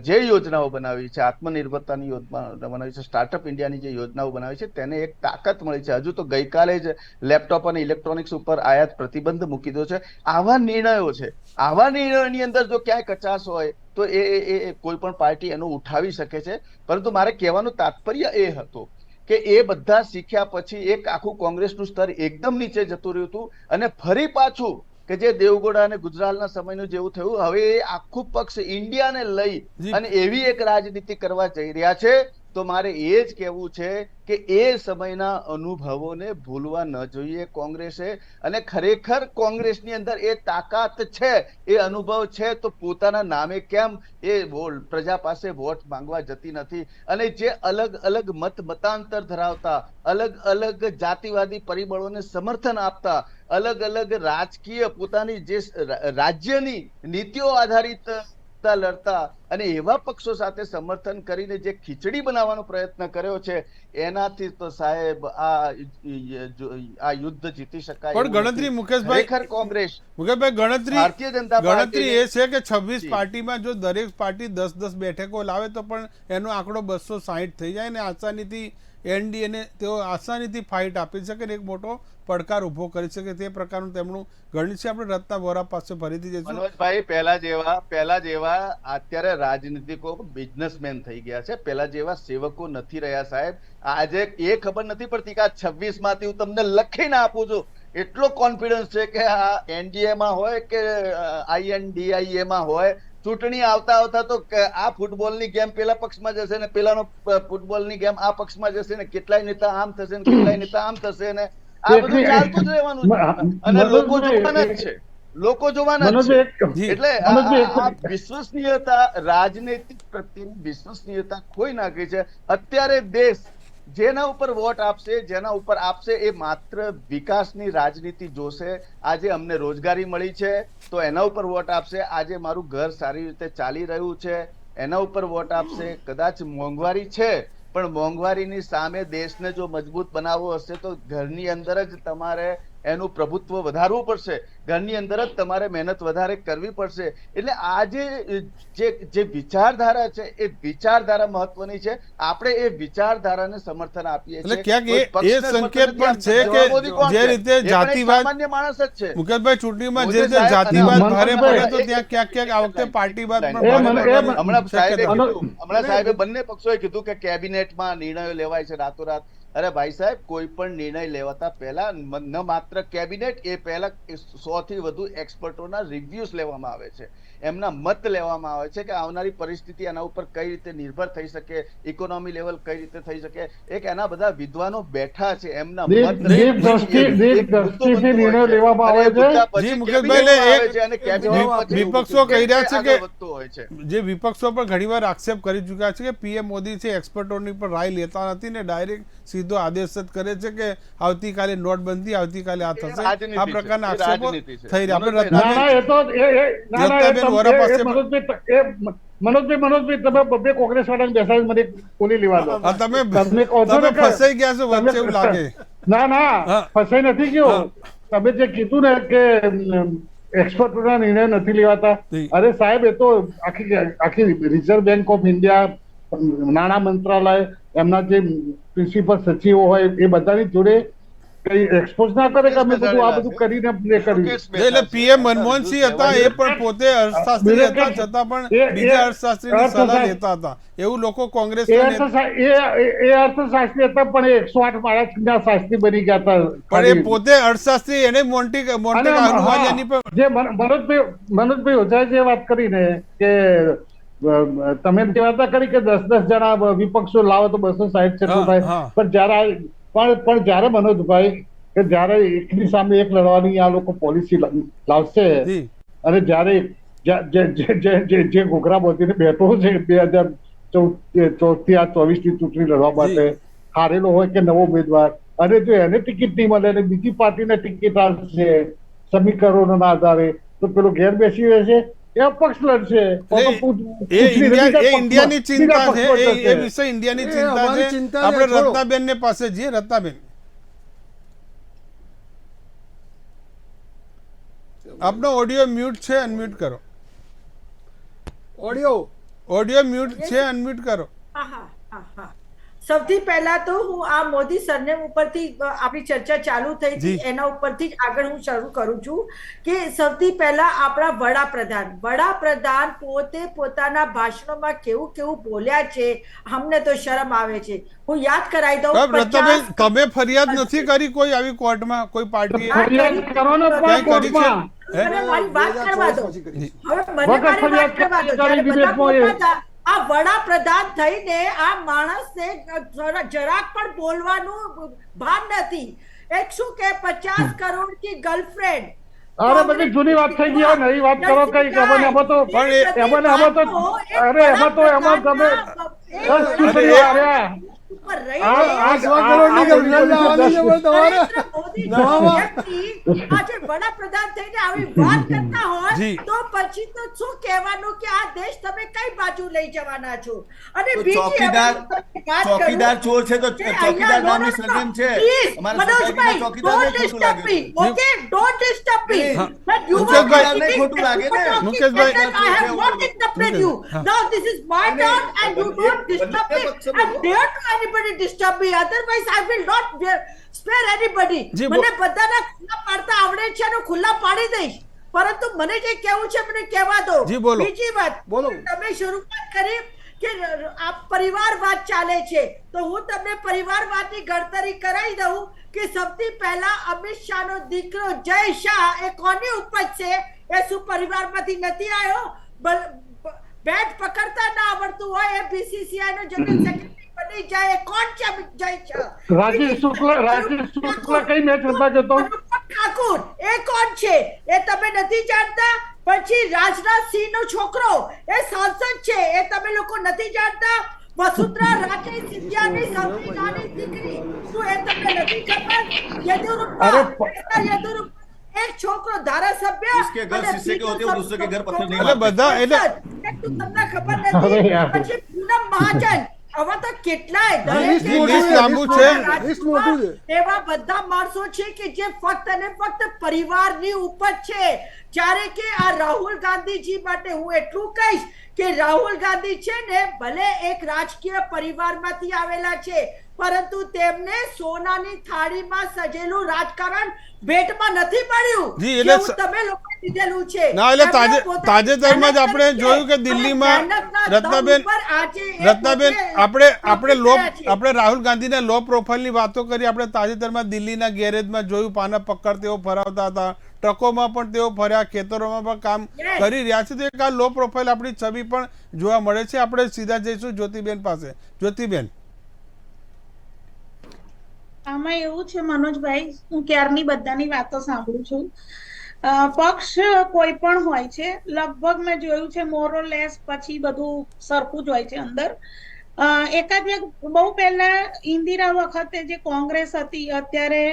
જે યોજનાઓ બનાવી છે, આત્મનિર્ભરતાની યોજના બનાવી છે, સ્ટાર્ટઅપ ઇન્ડિયાની જે યોજનાઓ બનાવી છે, તેને એક તાકાત મળી છે. હજુ તો ગઈકાલે જ લેપટોપ અને ઇલેક્ટ્રોનિક્સ ઉપર આયાત પ્રતિબંધ મૂકી દો છે. આવા નિર્ણયો છે. આવા નિર્ણયોની અંદર જો ક્યાંય કચાશ હોય તો એ કોઈ પણ પાર્ટી એનો ઉઠાવી શકે છે. પરંતુ મારે કહેવાનું તાત્પર્ય એ હતું કે એ બધા શીખ્યા પછી એક આખું કોંગ્રેસનું સ્તર એકદમ નીચે જતું રહ્યું હતું, અને ફરી પાછું કે જે દેવગોડા અને ગુજરાલના સમયનું જેવું થયું, હવે એ આખું પક્ષ ઇન્ડિયાને લઈ અને એવી એક રાજનીતિ કરવા જઈ રહ્યા છે. તો મારે એ જ કહેવું છે કે એ સમયના અનુભવોને ભૂલવા ન જોઈએ કોંગ્રેસે. અને ખરેખર કોંગ્રેસની અંદર એ તાકાત છે, એ અનુભવ છે, તો પોતાના નામે કેમ એ પ્રજા પાસે વોટ માંગવા જતી નથી? અને જે અલગ અલગ મતાંતર ધરાવતા, અલગ અલગ જાતિવાદી પરિબળોને સમર્થન આપતા, અલગ અલગ રાજકીય પોતાની જે રાજ્યની નીતિઓ આધારિત લડતા, અને એવા પક્ષો સાથે સમર્થન કરીને જે ખીચડી બનાવવાનો પ્રયત્ન કર્યો છે, એનાથી તો સાહેબ આ યુદ્ધ જીતી શકાય. પણ ગણતરી મુકેશભાઈ, ખરેખર કોંગ્રેસ, મુકેશભાઈ, ભારતીય જનતા ગણતરી એ છે કે 26 પાર્ટીમાં જો દરેક પાર્ટી 10-10 બેઠકો લાવે તો પણ એનો આંકડો 260 થઈ જાય, ને આસાનીથી એનડીએને તેઓ આસાનીથી ફાઇટ આપી શકે, એક મોટો પડકાર ઉભો કરી શકે. તે પ્રકારનું તેમનું ગણિત છે. આપણે રત્ના વોરા પાસે ફરીથી જઈશું. મનોજભાઈ, પહેલા જેવા અત્યારે રાજનીતિકો બિઝનેસમેન થઈ ગયા છે. પહેલા જેવા સેવકો નથી રહ્યા સાહેબ. આજે એ ખબર નથી પડતી કે આ 26 માંથી હું તમને લખીને આપું છું. એટલો કોન્ફિડન્સ છે કે આ એનડીએ માં હોય કે INDIA માં હોય, ચૂંટણી આવતા તો આ ફૂટબોલની ગેમ પેલા પક્ષમાં જશે ને પેલાનો ફૂટબોલની ગેમ આ પક્ષમાં જશે ને કેટલાય નેતા આમ થશે ને કેટલાય નેતા આમ થશે ને આ બધું ચાલતું જ રહેવાનું છે. અને લોકો જોવાના જ છે, લોકો જોવાના જ છે. એટલે આ વિશ્વસનીયતા, રાજનૈતિક પ્રત્યેની વિશ્વસનીયતા ખોઈ નાખી છે. અત્યારે દેશ જેના ઉપર વોટ આપશે, જેના ઉપર આપશે, એ માત્ર વિકાસની રાજનીતિ જોશે. આજે અમને રોજગારી મળી છે તો એના ઉપર વોટ આપશે. આજે મારું ઘર સારી રીતે ચાલી રહ્યું છે એના ઉપર વોટ આપશે. કદાચ મોંઘવારી છે, પણ મોંઘવારીની સામે દેશને જો મજબૂત બનાવવો હશે તો ઘરની અંદર જ તમારે એનું પ્રભુત્વ વધારવું પડશે, ઘરની અંદર જ તમારે મહેનત વધારે કરવી પડશે. એટલે આ જે વિચારધારા છે, એ વિચારધારા મહત્વની છે. આપણે એ વિચારધારાને સમર્થન આપીએ છીએ. ક્યાંક એ સંકેત પણ છે કે જે રીતે જાતિવાદ, સામાન્ય માણસ જ છે મુકેશભાઈ, ચૂંટણીમાં જે રીતે જાતિવાદ ભારે પડે તો ત્યાં ક્યાંક આ વખતે પાર્ટીવાદ પણ. હમણાં સાહેબે બંને પક્ષોએ કીધું કે કેબિનેટમાં નિર્ણયો લેવાય છે રાતોરાત. અરે ભાઈ સાહેબ, કોઈ પણ નિર્ણય લેવાતા પહેલા ન માત્ર કેબિનેટ, એ પહેલા 100 100 થી વધુ એક્સપર્ટોના રિવ્યુઝ લેવામાં આવે છે, એમના મત લેવામાં આવે છે કે આવનારી પરિસ્થિતિ એના ઉપર કઈ રીતે નિર્ભર થઈ શકે, ઇકોનોમી લેવલ કઈ રીતે થઈ શકે. એક એના બધા વિદ્વાનો બેઠા છે, એમના મત નિર્ણય લેવામાં આવે છે. જી મુકેશભાઈ, વિપક્ષો કહી રહ્યા છે કે જે વિપક્ષો પર ઘણીવાર આક્ષેપ કરી ચૂક્યા છે કે પીએમ મોદી છે એક્સપર્ટોની પર રાય લેતા નથી ને ડાયરેક્ટ સીધો આદેશ જ કરે છે કે આવતીકાલે નોટબંધી, આવતીકાલે આ થશે, આ પ્રકારના આક્ષેપો થઈ રહ્યા. મનોજભાઈ તમે બબ્બે કોંગ્રેસ વાળાને બેસાડી મને બોલી લેવા દો. તમે ફસાઈ ગયા છો વચ્ચે એવું લાગે. ના ફસાઈ નથી ગયો. તમે જે કીધું ને કે એક્સપર્ટોના નિર્ણય નથી લેવાતા, અરે સાહેબ એ તો આખી રિઝર્વ બેંક ઓફ ઇન્ડિયા, નાણાં મંત્રાલય, એમના જે પ્રિન્સિપલ સચિવો હોય એ બધાની જોડે એક્સપોઝ ના કરે કે અમે બધું આ બધું કરીને કર્યું. એટલે પીએમ મનમોહનસિંહ હતા, એ પણ પોતે અર્થશાસ્ત્રી હતા, છતાં પણ બીજા અર્થશાસ્ત્રીની સલાહ લેતા હતા. એવું લોકો કોંગ્રેસ એ અર્થશાસ્ત્રી હતા પણ 108 માળા શાસ્ત્રી બની ગયા હતા. પણ એ પોતે અર્થશાસ્ત્રી, એને મોન્ટી અહલુવાલિયાની પર જે મનોજભાઈ ઓઝાએ જે વાત કરી ને કે તમે જે વાત કરી કે 10 જણા વિપક્ષો લાવો તો 260 જેટલું થાય, પણ જયારે મનોજભાઈ કે જયારે એકની સામે એક લડવાની આ લોકો પોલિસી લાવશે અને જયારે જે ઘોઘરા બોધીને બેઠો છે 2014 થી આ 24 ની ચૂંટણી લડવા માટે, હારેલો હોય કે નવો ઉમેદવાર, અને જો એને ટિકિટ નહીં મળે અને બીજી પાર્ટીને ટિકિટ આવશે સમીકરણોના આધારે, તો પેલો ઘેર બેસી રહેશે, એ અપક્ષ લડશે. ઇન્ડિયાની ચિંતા છે, એ વિષય ઇન્ડિયાની ચિંતા છે. આપણે રત્નાબેન ને પાસે જઈએ. રત્નાબેન, આપનો ઓડિયો મ્યુટ છે, અનમ્યુટ કરો. ઓડિયો મ્યુટ છે, અનમ્યુટ કરો. સૌથી પહેલા તો હું આ મોદી સરનેમ ઉપરથી આપણી ચર્ચા ચાલુ થઈ હતી એના ઉપરથી જ આગળ હું શરૂ કરું છું કે સૌથી પહેલા આપણા વડાપ્રધાન પોતે પોતાના ભાષણોમાં કેવું કેવું બોલ્યા છે, અમને તો શરમ આવે છે. હું યાદ કરાવી દઉં. તમે ફરિયાદ નથી કરી કોઈ આવી કોર્ટમાં, કોઈ પાર્ટીએ મારી વાત કરવા દો. હવે મને મારી વાત કરવા દો. આ વડાપ્રધાન થઈને આ માણસને જરાક પણ બોલવાનું ભાન નથી. એક શું કે 50 કરોડ की गर्लफ्रेंड. અરે બધી જૂની વાત થઈ ગઈ, નવી વાત કરો કઈ. એમાં તો તમે વડાપ્રધાન થઈને આવી વાત કરતા હોય તો પછી તો શું કહેવાનું કે આ દેશ તમે કઈ બાજુ લઈ જવાના છો. અને ચોકીદાર ચોર છે તો ચોકીદાર નામની સરનેમ છે. મનોજભાઈ, don't disturb me. Okay, don't disturb me. મુકેશભાઈ ખોટું લાગે ને. મુકેશભાઈ, I have not interrupted you. Now this is my turn and you don't disturb me. And dare to anybody disturb me. Otherwise I will not spare anybody. મને બધાના ખુલ્લા પાડતા આવડે છે અને ખુલ્લા પાડી દઈશ, પરંતુ મને જે કહેવું છે મને કહેવા દો. બીજી વાત, તમે શરૂઆત કરી કે આ પરિવારવાદ ચાલે છે, તો હું તમને પરિવારવાદની ગણતરી કરાવી દઉં કે સૌથી પહેલા અમિત શાહનો દીકરો જય શાહ એ કોની ઉપજ છે? એ શું પરિવારમાંથી નથી આવ્યો? બેટ પકડતા ના આવડતું હોય એ બીસીસીઆઈ નો જનરલ સેક્રેટરી બની જાય, કોણ છે જય શાહ? રાજીવ શુક્લા કઈ મેચ રમવા જતો? ઠાકુર એ કોણ છે એ તમે નથી જાણતા? પછી રાજનાથસિંહ નો છોકરો એ સાંસદ છે એ તમે લોકો નથી જાણતા? વસુંધરા રાજે સિંધિયાની સૌથી નાની દીકરી શું એ તમને નથી ખબર? યેદુરપ્પા એક છોકરો ધારાસભ્ય, इसके घर शीशे के होते हैं, दूसरे के घर पत्थर नहीं એટલે બધા એટલે તમને ખબર નથી. પછી પૂનમ મહાજન, હવે તો કેટલાય એવા બધા માણસો છે કે જે ફક્ત અને ફક્ત પરિવારની ઉપજ છે. જ્યારે કે આ રાહુલ ગાંધીજી માટે હું એટલું કહીશ કે રાહુલ ગાંધી છે ને ભલે એક રાજકીય પરિવારમાંથી આવેલા છે, પરંતુ તેમને સોનાની થાળીમાં સજેલું રાજકારણ ભેટમાં નથી મળ્યું. તમે લોકો લીધેલું છે. તાજેતરમાં જ આપણે જોયું કે દિલ્હીમાં રત્નાબેન આપણે રાહુલ ગાંધીના લો પ્રોફાઇલની વાતો કરી. આપણે તાજેતરમાં દિલ્હીના ગેરેજમાં જોયું પાના પકડ તેઓ ફરાવતા હતા, ટ્રકોમાં પણ તેઓ ફર્યા, ખેતરોમાં પણ કામ કરી રહ્યા છે. તો એક આ લો પ્રોફાઇલ આપણી છબી પણ જોવા મળે છે. આપણે સીધા જઈશું જ્યોતિબેન પાસે. જ્યોતિબેન, આમાં એવું છે મનોજભાઈ, હું ક્યારની બધાની વાતો સાંભળું છું. પક્ષ કોઈ પણ હોય છે, લગભગ મેં જોયું છે મોરલેસ પછી બધું સરખું જ હોય છે અંદર. એકાદ બહુ પહેલા ઇન્દિરા વખતે જે કોંગ્રેસ હતી, અત્યારે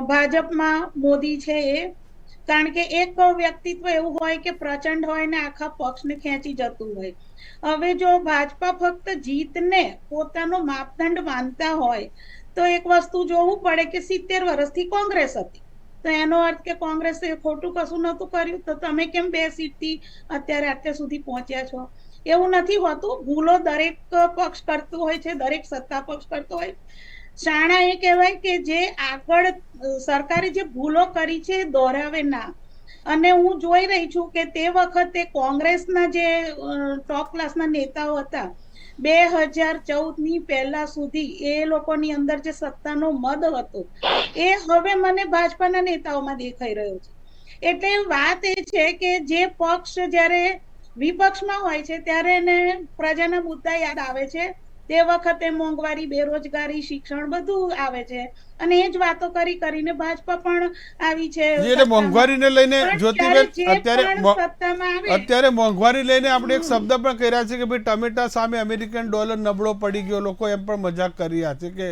ભાજપમાં મોદી છે એ, કારણ કે એક વ્યક્તિત્વ એવું હોય કે પ્રચંડ હોય ને આખા પક્ષને ખેંચી જતું હોય. હવે જો ભાજપા ફક્ત જીતને પોતાનો માપદંડ માનતા હોય તો એક વસ્તુ જોવું પડે કે 70 વર્ષથી કોંગ્રેસ હતી, તો એનો અર્થ કે કોંગ્રેસે ખોટું કશું નહોતું કર્યું, તો તમે કેમ 2 સીટથી અત્યારે અત્યાર સુધી પહોંચ્યા છો? એવું નથી હોતું. ભૂલો દરેક પક્ષ કરતું હોય છે, દરેક સત્તા પક્ષ કરતો હોય. શાણા એ કહેવાય કે જે આગળ સરકારે જે ભૂલો કરી છે દોહરાવે ના. અને હું જોઈ રહી છું કે તે વખતે કોંગ્રેસના જે ટોપ ક્લાસના નેતાઓ હતા 2014ની પહેલા સુધી, એ લોકોની અંદર જે સત્તાનો મદ હતો એ હવે મને ભાજપાના નેતાઓમાં દેખાઈ રહ્યો છે. એટલે વાત એ છે કે જે પક્ષ જ્યારે વિપક્ષમાં હોય છે ત્યારે એને પ્રજાના મુદ્દા યાદ આવે છે. તે વખતે મોંઘવારી, બેરોજગારી, શિક્ષણ બધું આવે છે, અને એ જ વાતો કરીને ભાજપા પણ આવી છે. એટલે મોંઘવારીને લઈને જ્યોતિબેન, અત્યારે મોંઘવારી લઈને આપણે એક શબ્દ પણ કહી રહ્યા છે કે ભાઈ ટમેટા સામે અમેરિકન ડોલર નબળો પડી ગયો. લોકો એમ પણ મજાક કરી રહ્યા છે કે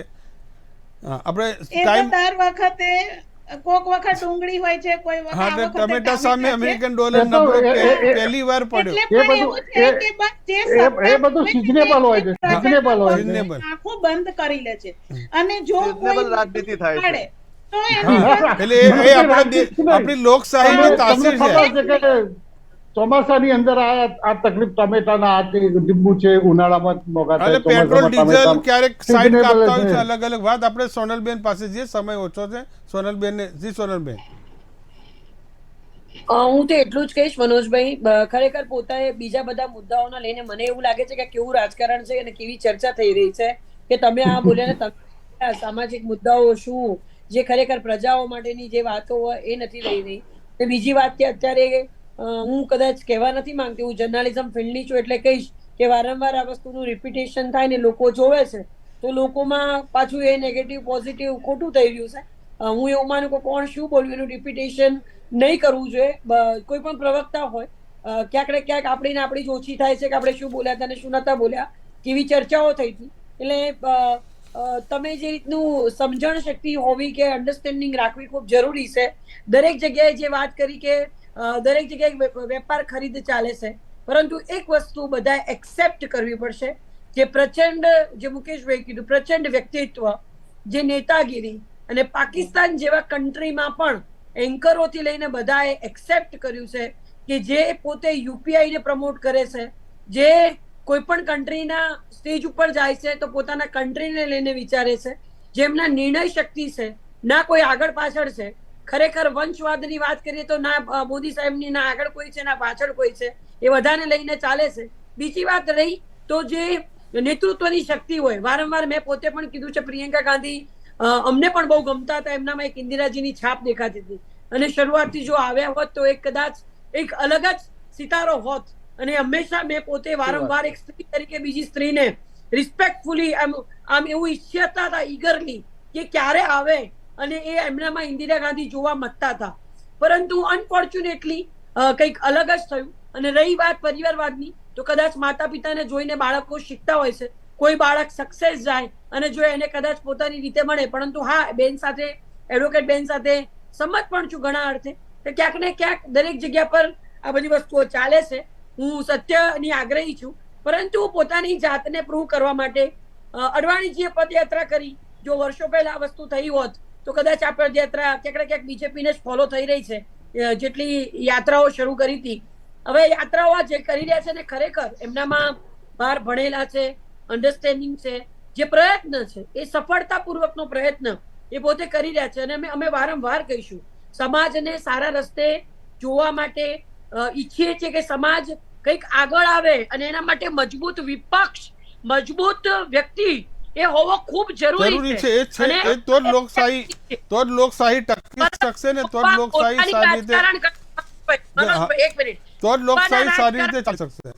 આપણે દર વખતે કોક વખત ડુંગળી હોય છે, કોઈ વખત ટમેટા સામે અમેરિકન ડોલર નબળો પહેલી વાર પડ્યો. એ બધું સિઝનેબલ હોય છે, સિઝનેબલ હોય છે, આંખો બંધ કરી લે છે. અને જો રાજનીતિ થાય છે તો એટલે એ આપણી લોકશાહીની તાસીર છે. ચોમાસાની અંદર આ તકલીફ ટમેટાના ડીબુ છે, ઉનાળામાં મોંઘા થાય, પેટ્રોલ ડીઝલ ક્યારેક સાઈડ કાપતા હોય છે, અલગ અલગ વાત. આપણે સોનલબેન પાસે જે સમય ઓછો છે, સોનલબેન જી. સોનલબેન, હું તો એટલું જ કહીશ મનોજભાઈ, ખરેખર પોતાએ બીજા બધા મુદ્દાઓને લઈને મને એવું લાગે છે કે કેવું રાજકારણ છે અને કેવી ચર્ચા થઈ રહી છે કે તમે આ બોલ્યા ને તમે સામાજિક મુદ્દાઓ શું જે ખરેખર પ્રજાઓ માટેની જે વાતો હોય એ નથી રહી રહી. બીજી વાત કે અત્યારે હું કદાચ કહેવા નથી માંગતી, હું જર્નાલિઝમ ફિલ્ડની છું એટલે કહીશ કે વારંવાર આ વસ્તુનું રિપીટેશન થાય ને લોકો જોવે છે તો લોકોમાં પાછું એ નેગેટિવ પોઝિટિવ ખોટું થઈ રહ્યું છે. હું એવું માનું કે કોણ શું બોલ્યું એનું રિપીટેશન નહીં કરવું જોઈએ. કોઈ પણ પ્રવક્તા હોય ક્યાંક ને ક્યાંક આપણી જ ઓછી થાય છે કે આપણે શું બોલ્યા હતા અને શું નતા બોલ્યા, કેવી ચર્ચાઓ થઈ હતી. એટલે તમે જે રીતનું સમજણ શક્તિ હોવી કે અન્ડરસ્ટેન્ડિંગ રાખવી ખૂબ જરૂરી છે. દરેક જગ્યાએ જે વાત કરી કે દરેક જગ્યાએ વેપાર ખરીદ ચાલે છે, પરંતુ એક વસ્તુ બધા એક્સેપ્ટ કરવી પડશે, જે પ્રચંડ, જે મુકેશભાઈ કીધું, પ્રચંડ વ્યક્તિત્વ, જે નેતાગીરી, અને પાકિસ્તાન જેવા કન્ટ્રીમાં પણ એન્કરોથી લઈને બધાએ એક્સેપ્ટ કર્યું છે કે જે પોતે યુપીઆઈ ને પ્રમોટ કરે છે, જે કોઈ પણ કન્ટ્રીના સ્ટેજ ઉપર જાય છે તો પોતાના કન્ટ્રીને લઈને વિચારે છે, જેમના નિર્ણય શક્તિ છે, ના કોઈ આગળ પાછળ છે. ખરેખર વંશવાદની વાત કરીએ તો ના મોદી સાહેબની ના આગળ કોઈ છે ના પાછળ કોઈ છે, એ બધાને લઈને ચાલે છે. બીજી વાત રહી તો જે નેતૃત્વની શક્તિ હોય, વારંવાર મેં પોતે પણ કીધું છે, પ્રિયંકા ગાંધી અમને પણ બહુ ગમતા હતા, એમનામાં એક ઇન્દિરાજીની છાપ દેખાતી હતી, અને શરૂઆતથી જો આવ્યા હોત તો એક કદાચ એક અલગ જ સિતારો હોત. અને હંમેશા મેં પોતે વારંવાર એક સ્ત્રી તરીકે બીજી સ્ત્રીને રિસ્પેક્ટફુલી આમ એવું ઈચ્છતા હતા ઈગરલી કે ક્યારે આવે, અને એ એમનામાં ઇન્દિરા ગાંધી જોવા માંગતા હતા. પરંતુ અનફોર્ચ્યુનેટલી કંઈક અલગ જ થયું. અને રહી વાત પરિવારવાદની, તો કદાચ માતા પિતાને જોઈને બાળકો શીખતા હોય છે. કોઈ બાળક સક્સેસ જાય અને જો એને કદાચ પોતાની રીતે મળે, પરંતુ હા, બેન સાથે, એડવોકેટ બેન સાથે સંમત પણ છું ઘણા અર્થે કે ક્યાંક ને ક્યાંક દરેક જગ્યા પર આ બધી વસ્તુઓ ચાલે છે. હું સત્યની આગ્રહી છું, પરંતુ પોતાની જાતને પ્રૂવ કરવા માટે અડવાણીજીએ પદયાત્રા કરી. જો વર્ષો પહેલા આ વસ્તુ થઈ હોત તો કદાચ આ પદયાત્રા ક્યાંક ને ક્યાંક બીજેપીને જ ફોલો થઈ રહી છે, જેટલી યાત્રાઓ શરૂ કરી હતી. હવે યાત્રાઓ જે કરી રહ્યા છે ને ખરેખર એમનામાં બહાર ભણેલા છે, અન્ડરસ્ટેન્ડિંગ છે, જે પ્રયત્ન છે એ સફળતાપૂર્વકનો પ્રયત્ન એ પોતે કરી રહ્યા છે. અને અમે વારંવાર કહીશું, સમાજને સારા રસ્તે જોવા માટે ઈચ્છીએ છીએ કે સમાજ કંઈક આગળ આવે, અને એના માટે મજબૂત વિપક્ષ, મજબૂત વ્યક્તિ એ હોવો ખૂબ જરૂરી છે. એ જ છે, એ તો જ લોકશાહી ટકી શકશે ને, તો જ લોકશાહી સારી રીતે એક મિનિટ તો જ લોકશાહી સારી રીતે ચાલી શકશે.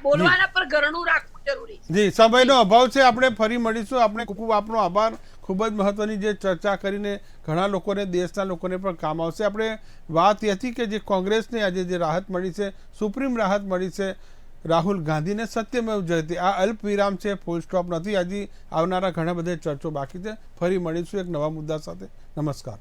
બોલવાના પર ઘરનું રાખવું જરૂરી છે. જી, સમયનો અભાવ છે, આપણે ફરી મળીશું. આપણે ખૂબ આપનો આભાર. ખૂબ જ મહત્વની જે ચર્ચા કરીને ઘણા લોકોને, દેશના લોકોને પણ કામ આવશે. આપણે વાત એ હતી કે જે કોંગ્રેસને આજે જે રાહત મળી છે, સુપ્રીમ રાહત મળી છે રાહુલ ગાંધીને, સત્યમેવ જયતે. આ અલ્પ વિરામ છે, ફૂલ સ્ટોપ નથી. હજી આવનારા ઘણા બધા ચર્ચો બાકી છે. ફરી મળીશું એક નવા મુદ્દા સાથે. નમસ્કાર.